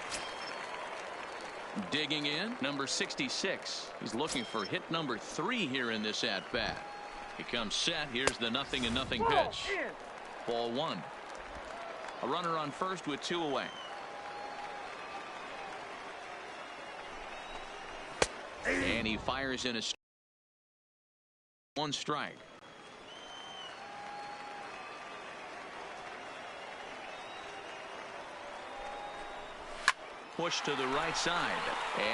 Digging in, number 66. He's looking for hit number 3 here in this at-bat. He comes set. Here's the 0-0 pitch. Ball 1. A runner on first with 2 away. And he fires in a 1 strike. Push to the right side.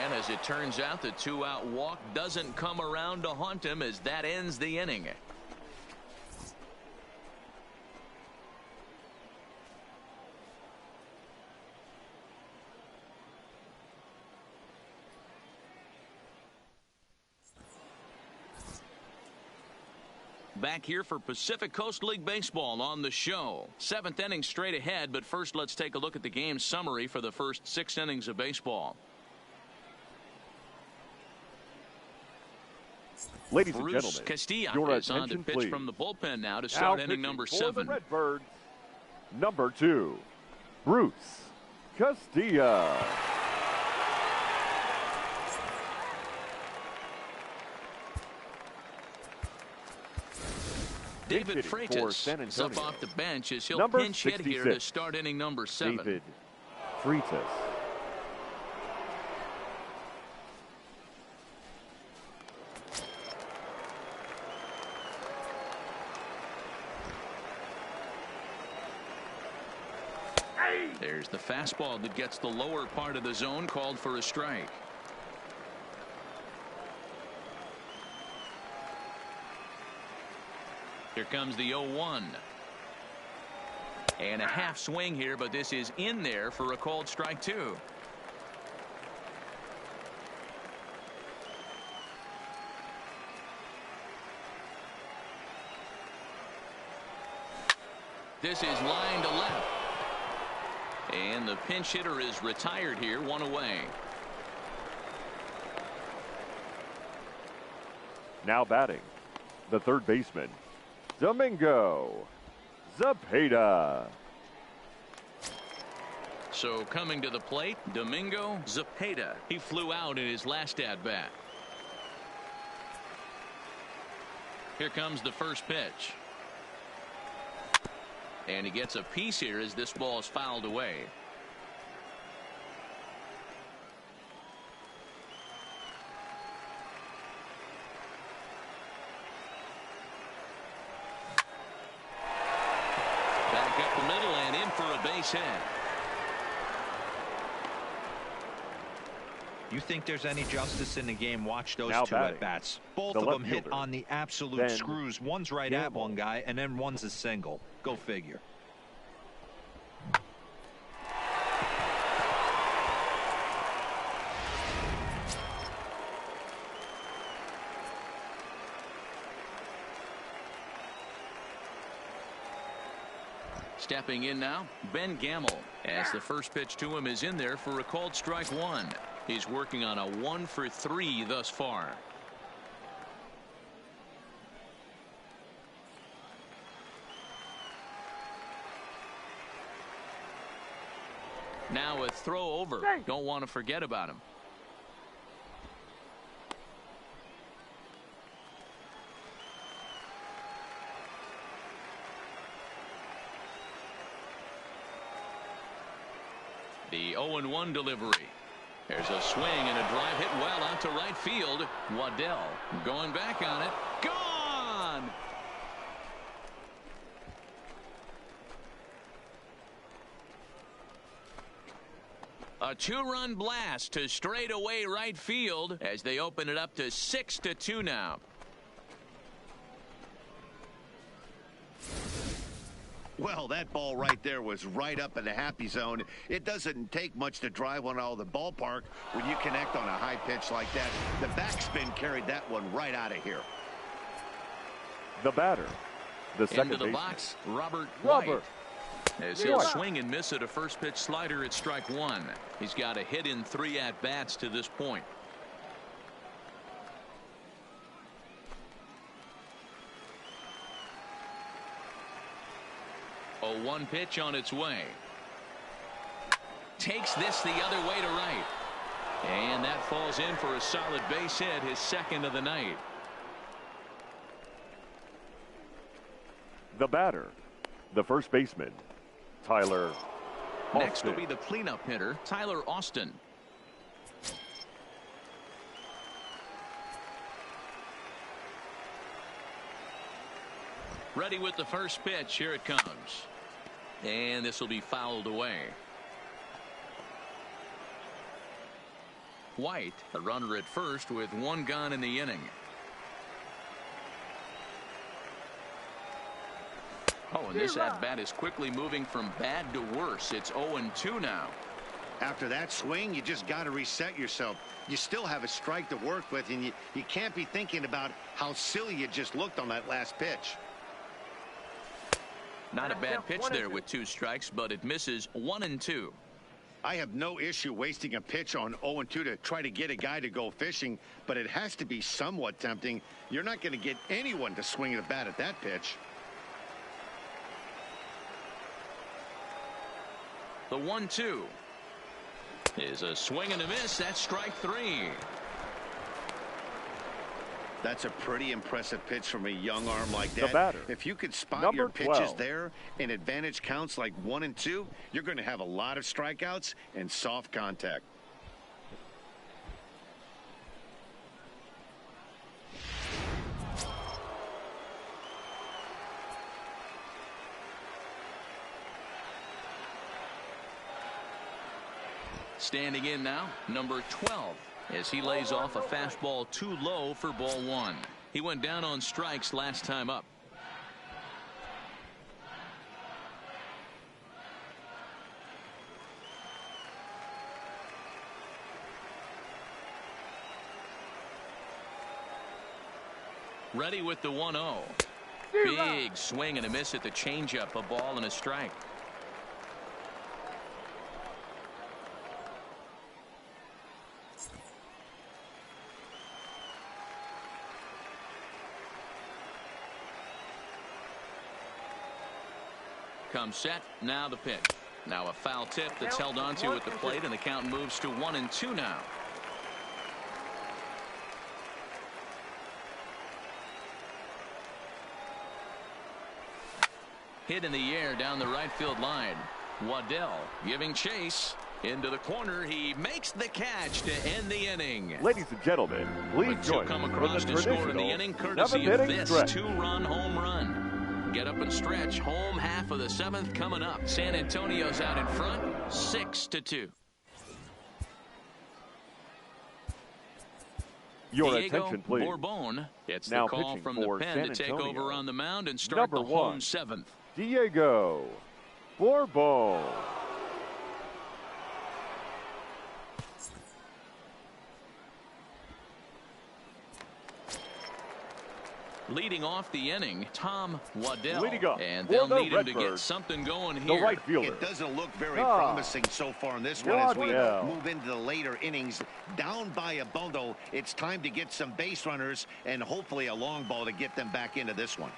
And as it turns out, the 2-out walk doesn't come around to haunt him as that ends the inning. Back here for Pacific Coast League Baseball on the show. 7th inning straight ahead, but first let's take a look at the game summary for the first 6 innings of baseball. Ladies and Bruce gentlemen, Castilla your is on to attention, pitch please. from the bullpen now to Now start inning pitching number for 7. the Redbirds, number 2, Bruce Castilla. David for Freitas San is up Antonio. off the bench as he'll Number pinch hit here to 66. start inning number 7. David Freitas. There's the fastball that gets the lower part of the zone, called for a strike. Here comes the 0-1. And a half swing here, but this is in there for a called strike 2. This is line to left. And the pinch hitter is retired here, 1 away. Now batting, the third baseman, Domingo Zepeda. So coming to the plate, Domingo Zepeda. He flew out in his last at-bat. Here comes the first pitch. And he gets a piece here as this ball is fouled away. Back up the middle and in for a base hit. You think there's any justice in the game? Watch those Now two batting, at-bats. Both the of left them hit fielder, on the absolute Ben screws. One's right at Gamble. one guy, and then one's a single. Go figure. Stepping in now, Ben Gamble, as the first pitch to him is in there for a called strike 1. He's working on a 1 for 3 thus far. Now a throw over. Don't want to forget about him. The 0-1 delivery. There's a swing and a drive hit well out to right field. Waddell going back on it. Gone! A two-run blast to straightaway right field as they open it up to 6-2 now. Well, that ball right there was right up in the happy zone. It doesn't take much to drive one out of the ballpark when you connect on a high pitch like that. The backspin carried that one right out of here. The batter, the second Into the baseman, box, Robert. As he'll swing and miss at a first pitch slider at strike one. He's got a hit in 3 at-bats to this point. A 1 pitch on its way. Takes this the other way to right. And that falls in for a solid base hit, his second of the night. The batter, the first baseman, Tyler Austin. Next will be the cleanup hitter, Tyler Austin. Ready with the first pitch. Here it comes. And this will be fouled away. White, a runner at first with 1 gone in the inning. Oh, and this at-bat is quickly moving from bad to worse. It's 0-2 now. After that swing, you just got to reset yourself. You still have a strike to work with, and you can't be thinking about how silly you just looked on that last pitch. Not a bad pitch there with 2 strikes, but it misses 1-2. I have no issue wasting a pitch on 0-2 to try to get a guy to go fishing, but it has to be somewhat tempting. You're not going to get anyone to swing the bat at that pitch. The 1-2 is a swing and a miss. That's strike 3. That's a pretty impressive pitch from a young arm like The that. batter, If you could spot number your pitches 12. there in advantage counts like 1 and 2, you're going to have a lot of strikeouts and soft contact. Standing in now, number 12, as he lays off a fastball too low for ball 1. He went down on strikes last time up. Ready with the 1-0. Big swing and a miss at the changeup, a ball and a strike. Comes set. Now the pitch. Now a foul tip that's held onto at the plate, and the count moves to 1-2 now. Hit in the air down the right field line. Waddell giving chase into the corner. He makes the catch to end the inning. Ladies and gentlemen, please join come us for across the to score in the traditional inning, courtesy of 7th-inning this stretch. 2-run home run. Get up and stretch. Home half of the 7th coming up. San Antonio's out in front, 6-2. Your Diego attention, please. Bourbon gets Now the call pitching from the for pen San to take Antonio, over on the mound and start number the home 1, 7th. Diego Bourbon. Leading off the inning, Tom Waddell. Leading up And for they'll the need him to get Redbirds, something going the here. right fielder. It doesn't look very promising so far in this one as we Waddell. move into the later innings. Down by a bundle, it's time to get some base runners and hopefully a long ball to get them back into this one.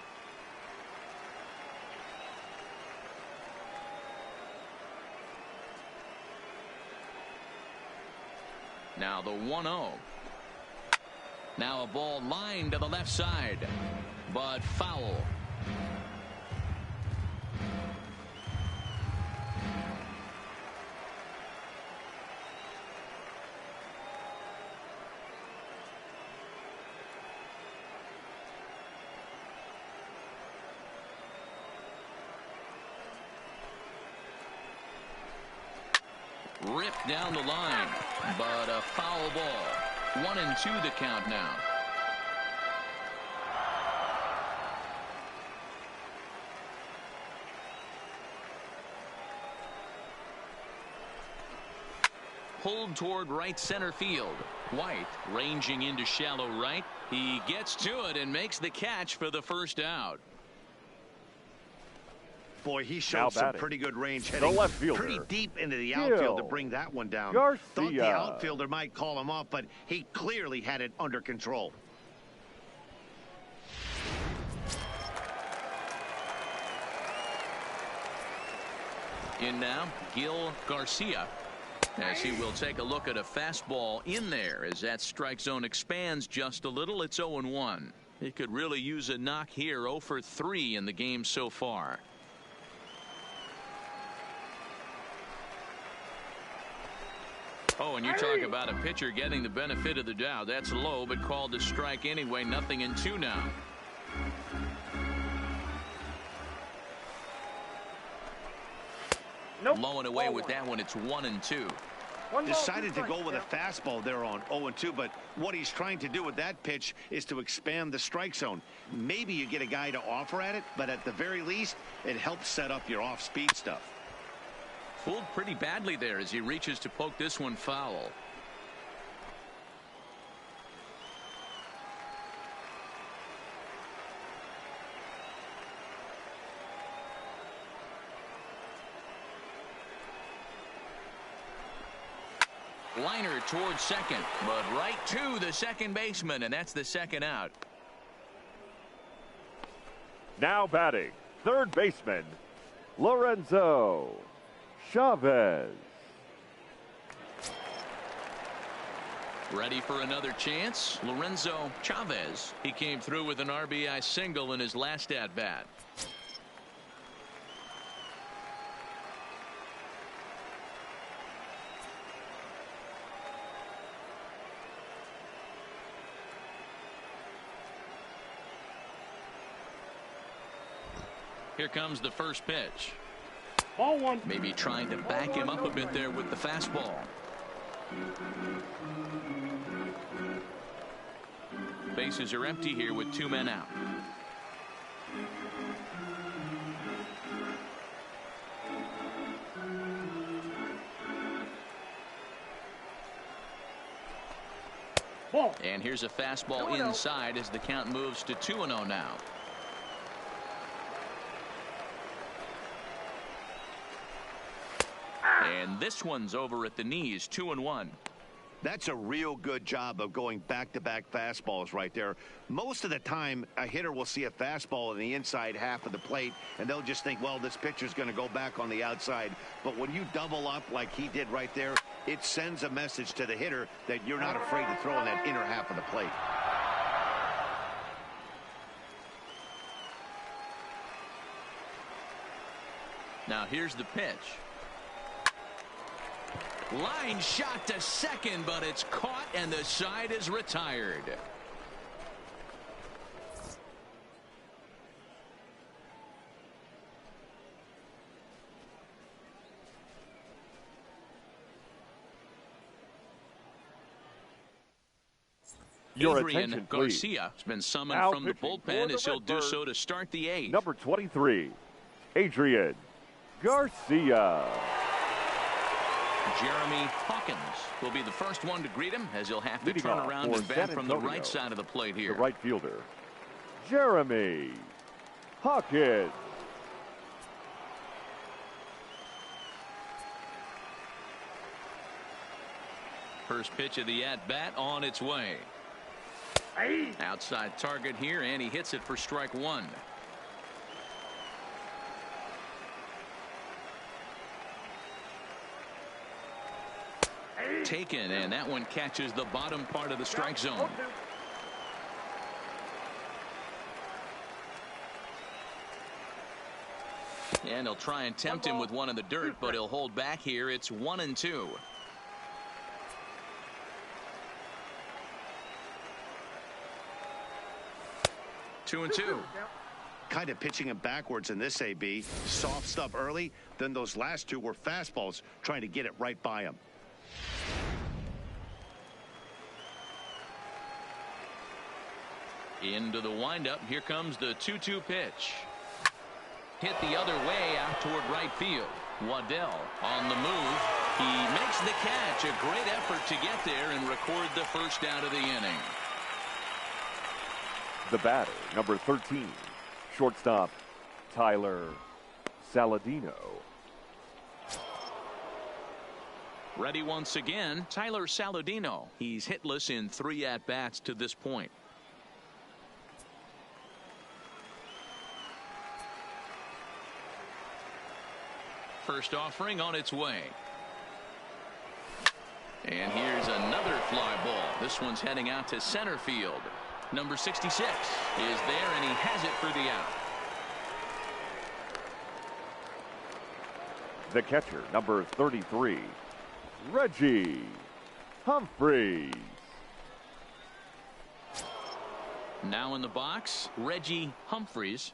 Now the 1-0. Now a ball lined to the left side, but foul. Ripped down the line, but a foul ball. 1-2 the count now. Pulled toward right center field. White ranging into shallow right. He gets to it and makes the catch for the first out. Boy, he showed some pretty good range heading the left fielder, pretty deep into the outfield to bring that one down. Garcia. Thought the outfielder might call him off, but he clearly had it under control. In now, Gil Garcia, as he will take a look at a fastball in there as that strike zone expands just a little. It's 0-1. He could really use a knock here. 0 for 3 in the game so far. Oh, and you talk about a pitcher getting the benefit of the doubt. That's low, but called a strike anyway. 0-2 now. Nope. Low and away with that one. It's 1-2. Decided to go with a fastball there on 0-2, but what he's trying to do with that pitch is to expand the strike zone. Maybe you get a guy to offer at it, but at the very least, it helps set up your off-speed stuff. Fooled pretty badly there as he reaches to poke this one foul. Liner towards second, but right to the second baseman, and that's the second out. Now batting, third baseman, Lorenzo Chavez. Ready for another chance? Lorenzo Chavez. He came through with an RBI single in his last at-bat. Here comes the first pitch. Ball one. Maybe trying to back him up a bit there with the fastball. Bases are empty here with 2 men out. Ball. And here's a fastball inside as the count moves to 2-0 now. And this one's over at the knees. 2-1. That's a real good job of going back-to-back fastballs right there. Most of the time, a hitter will see a fastball in the inside half of the plate, and they'll just think, well, this pitcher's going to go back on the outside. But when you double up like he did right there, it sends a message to the hitter that you're not afraid to throw in that inner half of the plate. Now here's the pitch. Line shot to second, but it's caught and the side is retired. Your Adrian attention, Garcia has been summoned now from the bullpen as he'll do so to start the 8th. Number 23, Adrian Garcia. Jeremy Hawkins will be the first one to greet him as he'll have to turn around and bat from the right side of the plate here. The right fielder, Jeremy Hawkins. First pitch of the at-bat on its way. Outside target here, and he hits it for strike 1. Taken, and that one catches the bottom part of the strike zone. And he'll try and tempt him with one in the dirt, but he'll hold back here. It's 1-2. Two and two. kind of pitching him backwards in this AB. Soft stuff early, then those last two were fastballs, trying to get it right by him. Into the windup. Here comes the 2-2 pitch. Hit the other way out toward right field. Waddell on the move. He makes the catch. A great effort to get there and record the first out of the inning. The batter, number 13, shortstop Tyler Saladino. Ready once again, Tyler Saladino. He's hitless in 3 at-bats to this point. First offering on its way. And here's another fly ball. This one's heading out to center field. Number 66 is there, and he has it for the out. The catcher, number 33, Reggie Humphreys. Now in the box, Reggie Humphreys.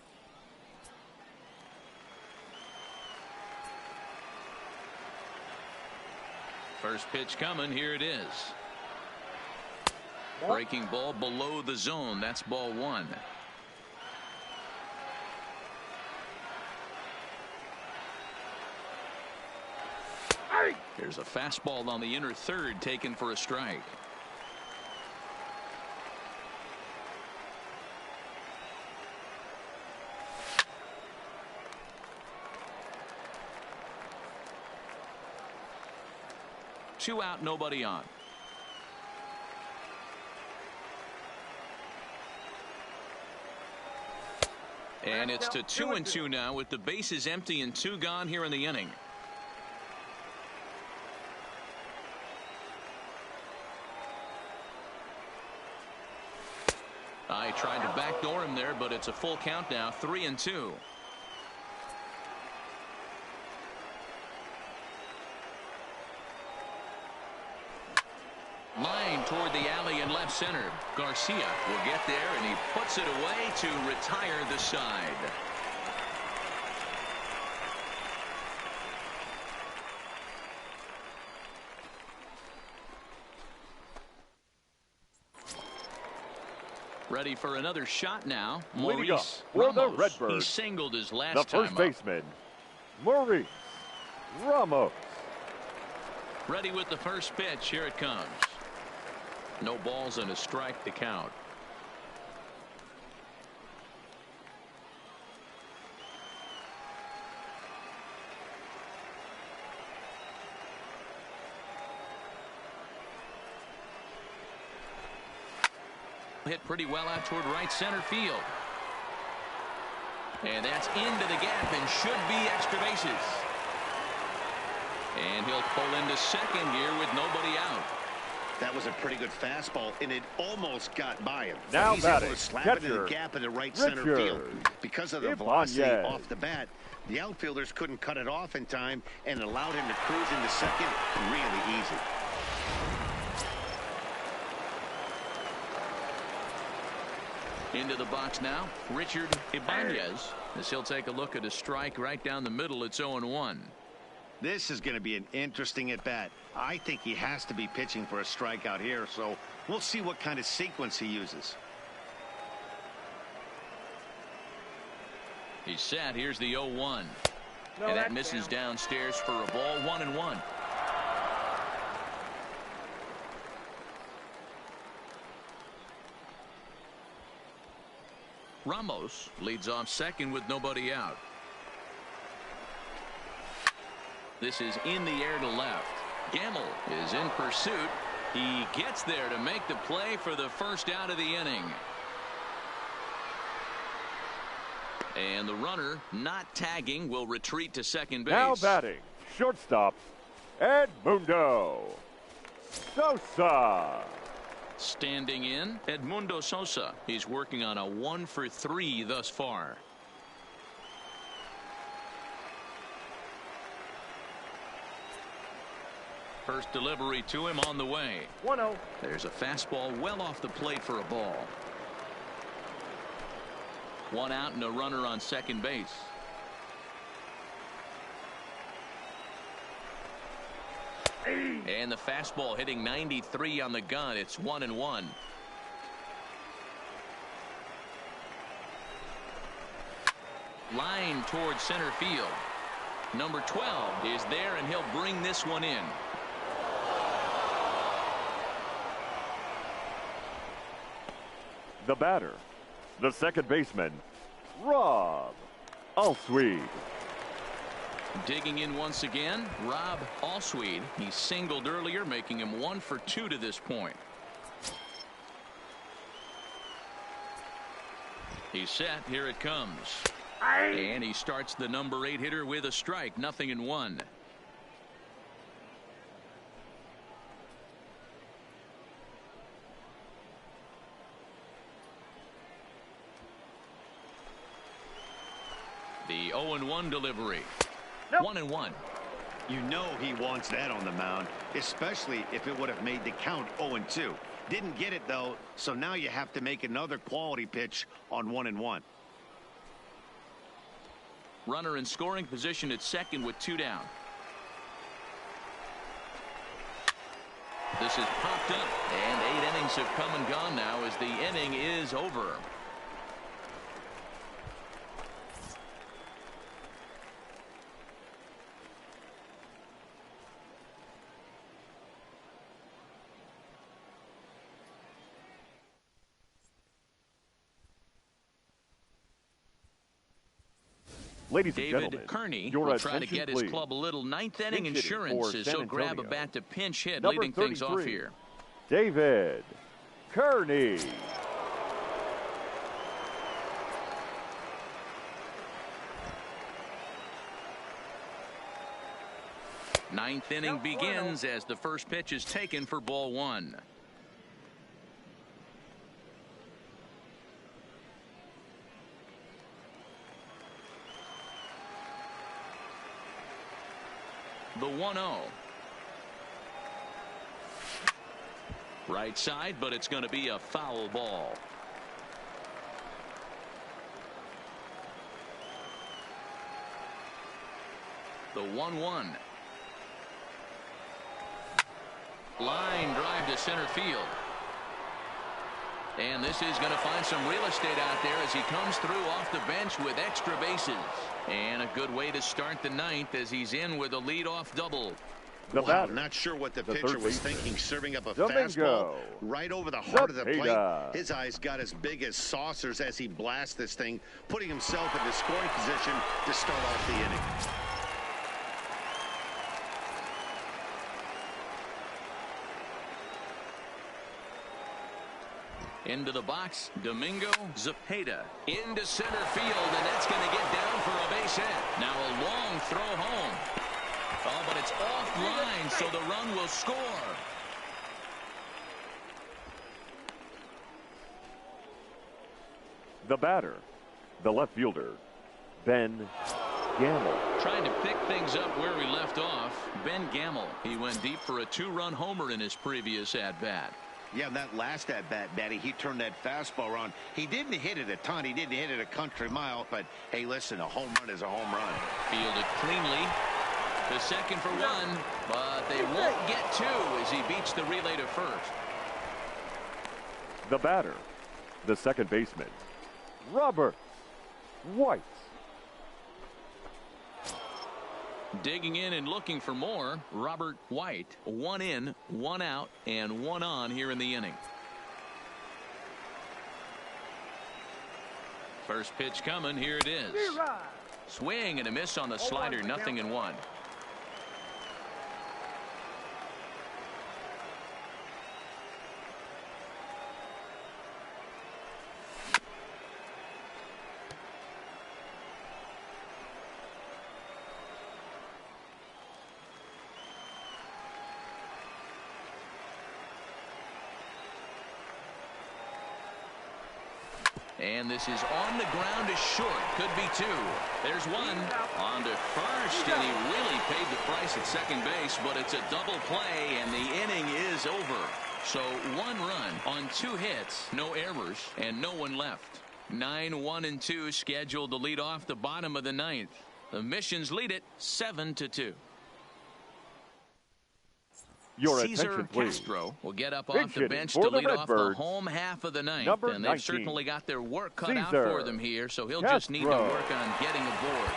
First pitch coming. Here it is. Breaking ball below the zone. That's ball 1. There's a fastball on the inner third taken for a strike. Two out, nobody on. And it's to 2-2 now with the bases empty and 2 gone here in the inning. I tried to backdoor him there, but it's a full count now, 3-2. Line toward the alley in left center. Garcia will get there, and he puts it away to retire the side. Ready for another shot now. Maurice for the Ramos. Redbirds. He singled his last The time first up. baseman, Maurice Ramos. Ready with the first pitch. Here it comes. No balls and a strike to count. Hit pretty well out toward right center field. And that's into the gap and should be extra bases. And he'll pull into second here with nobody out. That was a pretty good fastball, and it almost got by him. Now he's able batting, to slap it in the catcher, gap in the right center field. Because of the velocity off the bat, the outfielders couldn't cut it off in time and allowed him to cruise into second really easy. Into the box now, Richard Ibanez, as he'll take a look at a strike right down the middle. It's 0-1. This is going to be an interesting at-bat. I think he has to be pitching for a strikeout here, so we'll see what kind of sequence he uses. He's set. Here's the 0-1. And that misses downstairs for a ball. 1-1. Ramos leads off second with nobody out. This is in the air to left. Gamble is in pursuit. He gets there to make the play for the first out of the inning. And the runner, not tagging, will retreat to second base. Now batting, shortstop, Edmundo Sosa. Standing in, Edmundo Sosa. He's working on a 1-for-3 thus far. First delivery to him on the way. 1-0. There's a fastball well off the plate for a ball. One out and a runner on second base. And the fastball hitting 93 on the gun. It's 1-1. Line towards center field. Number 12 is there, and he'll bring this one in. The batter, the second baseman, Rob Alsweed. Digging in once again, Rob Alsweed. He singled earlier, making him 1 for 2 to this point. He's set. Here it comes. And he starts the number 8 hitter with a strike. 0-1. The 0-1 delivery. 1-1. You know he wants that on the mound, especially if it would have made the count 0-2. Didn't get it, though, so now you have to make another quality pitch on 1-1. Runner in scoring position at second with 2 down. This is popped up, and 8 innings have come and gone now as the inning is over. Ladies and David gentlemen, Kearney your will try to attention, get his please. club a little ninth inning Pinch hitting insurance for as San he'll grab a Antonio. bat to pinch hit, Number leading things off 33, here. David Kearney. Ninth inning begins as the first pitch is taken for ball 1. The 1-0. Right side, but it's going to be a foul ball. The 1-1. Line drive to center field. And this is going to find some real estate out there as he comes through off the bench with extra bases. And a good way to start the ninth as he's in with a leadoff double. Wow, not sure what the pitcher was thinking, serving up a fastball right over the heart of the plate. His eyes got as big as saucers as he blasts this thing, putting himself in the scoring position to start off the inning. Into the box, Domingo Zepeda into center field, and that's going to get down for a base hit. Now a long throw home. Oh, but it's offline, so the run will score. The batter, the left fielder, Ben Gamble. Trying to pick things up where we left off, Ben Gamble. He went deep for a 2-run homer in his previous at-bat. Yeah, that last at-bat, Daddy, he turned that fastball around. He didn't hit it a ton. He didn't hit it a country mile. But, hey, listen, a home run is a home run. Fielded cleanly. The second for 1, but they won't get 2 as he beats the relay to first. The batter, the second baseman, Robert White. Digging in and looking for more, Robert White. 1 in, 1 out, and 1 on here in the inning. First pitch coming. Here it is. Swing and a miss on the slider. 0-1. And this is on the ground is short. Could be 2. There's 1 on to first, and he really paid the price at second base, but it's a double play, and the inning is over. So 1 run on 2 hits, no errors, and no one left. 9-1-2 scheduled to lead off the bottom of the ninth. The Missions lead it 7-2. Your Cesar attention, please. Castro will get up Pinch off the hitting bench for to the lead off the Redbirds, home half of the ninth. number And they've 19, certainly got their work cut out Cesar for them here, so he'll just need to Castro. work on getting aboard.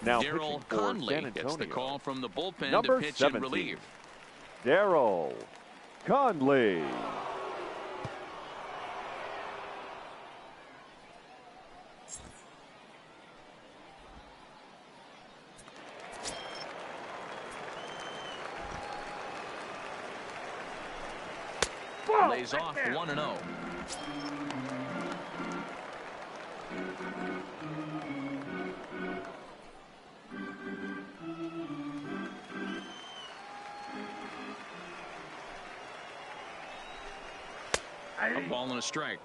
Now Daryl pitching for Conley San gets Antonio. the call from the bullpen Number to pitch 17, and relieve. Daryl Conley. Lays off 1-0. A ball and a strike.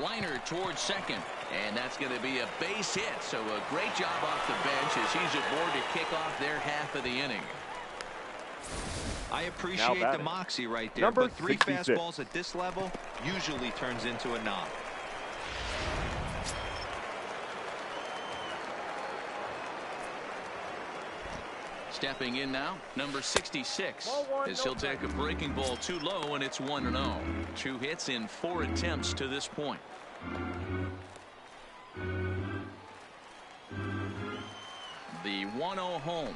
Liner towards second, and that's going to be a base hit. So a great job off the bench as he's aboard to kick off their half of the inning. I appreciate the moxie right there, Number but 3 66. fastballs at this level usually turns into a knock. Stepping in now, number 66, as he'll take a breaking ball too low, and it's 1-0. 2 hits in 4 attempts to this point. The 1-0 home.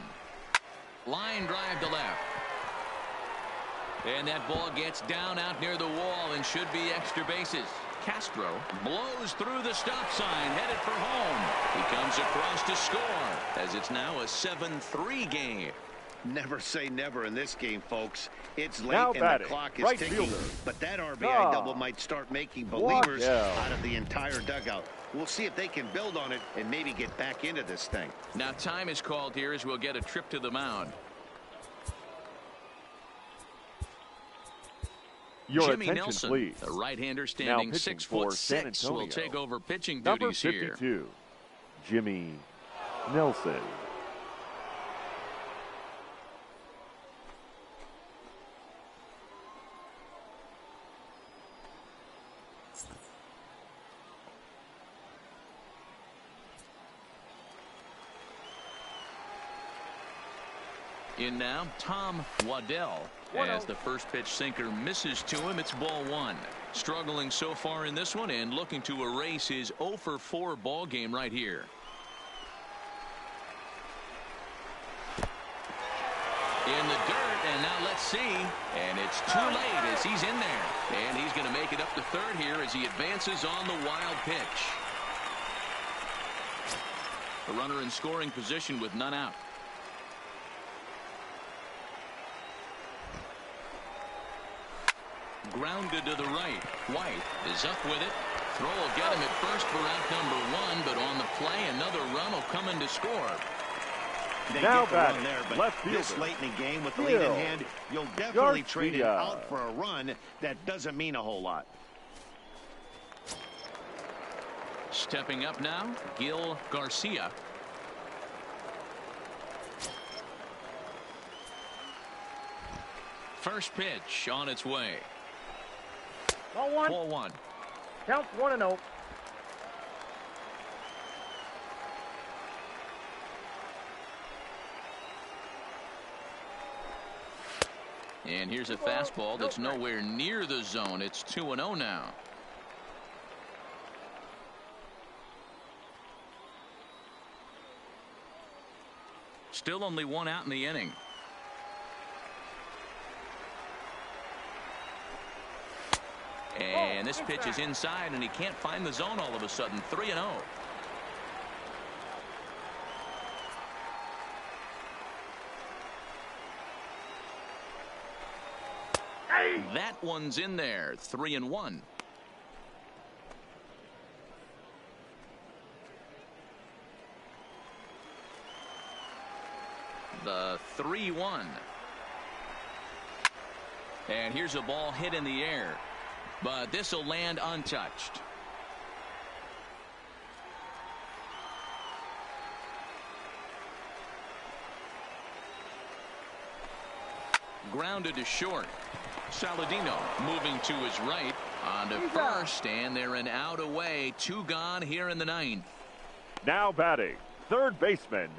Line drive to left. And that ball gets down out near the wall and should be extra bases. Castro blows through the stop sign, headed for home. He comes across to score, as it's now a 7-3 game. Never say never in this game, folks. It's late Now and batting, the clock is right ticking, fielder. but that RBI double might start making believers Waddell. out of the entire dugout. We'll see if they can build on it and maybe get back into this thing. Now time is called here as we'll get a trip to the mound. Your Jimmy attention, Nelson, please. the right-hander Now standing pitching for San 6'6", will Antonio. take over pitching Number duties here. 52, Jimmy Nelson. In now, Tom Waddell. As the first pitch sinker misses to him, it's ball 1. Struggling so far in this one and looking to erase his 0-for-4 ball game right here. In the dirt, and now let's see. And it's too late as he's in there. And he's going to make it up to third here as he advances on the wild pitch. A runner in scoring position with none out. Grounded to the right. White is up with it. Throw will get him at first for out number 1, but on the play, another run will come in to score. They Now get the batting, run there, but left this fielder. late in the game with the Gil lead in hand, you'll definitely trade it Garcia. out for a run. That doesn't mean a whole lot. Stepping up now, Gil Garcia. First pitch on its way. Ball 1. Ball 1. Count 1-0. And here's a fastball that's nowhere near the zone. It's 2-0 now. Still only 1 out in the inning. And this pitch is inside, and he can't find the zone all of a sudden. 3-0. That one's in there. 3-1. The 3-1. And here's a ball hit in the air, but this will land untouched. Grounded to short. Saladino moving to his right on to first, and they're an out away. 2 gone here in the 9th. Now batting, third baseman,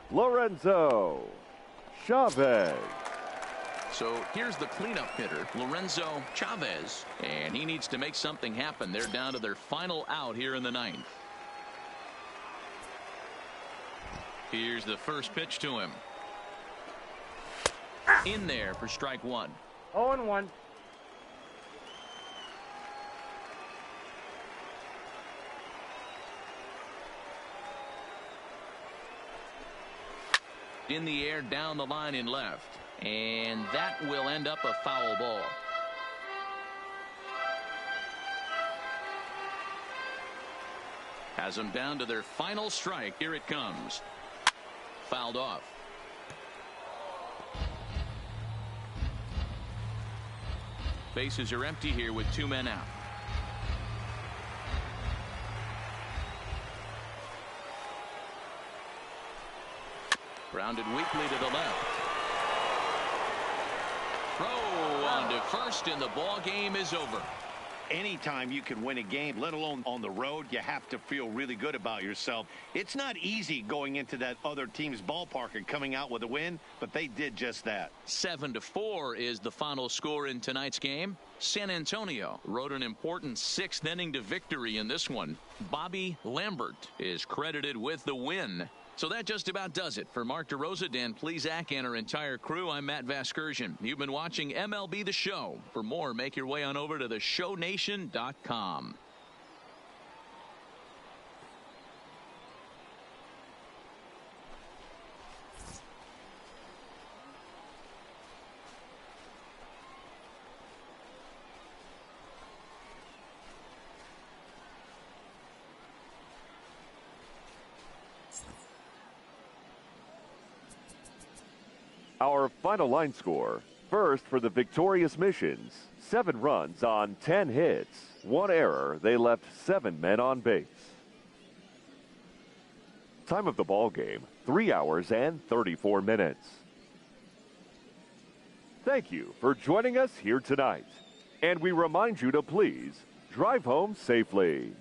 Lorenzo Chavez. So here's the cleanup hitter, Lorenzo Chavez, and he needs to make something happen. They're down to their final out here in the 9th. Here's the first pitch to him. In there for strike 1. 0-1. In the air, down the line in left. And that will end up a foul ball. Has them down to their final strike. Here it comes. Fouled off. Bases are empty here with 2 men out. Grounded weakly to the left. Throw on to first, and the ball game is over. Anytime you can win a game, let alone on the road, you have to feel really good about yourself. It's not easy going into that other team's ballpark and coming out with a win, but they did just that. 7-4 is the final score in tonight's game. San Antonio rode an important 6th inning to victory in this one. Bobby Lambert is credited with the win. So that just about does it. For Mark DeRosa, Dan Plesac, and our entire crew, I'm Matt Vasgersian. You've been watching MLB The Show. For more, make your way on over to theshownation.com. Our final line score. First for the victorious Missions. 7 runs on 10 hits. 1 error. They left 7 men on base. Time of the ball game, 3 hours and 34 minutes. Thank you for joining us here tonight. And we remind you to please drive home safely.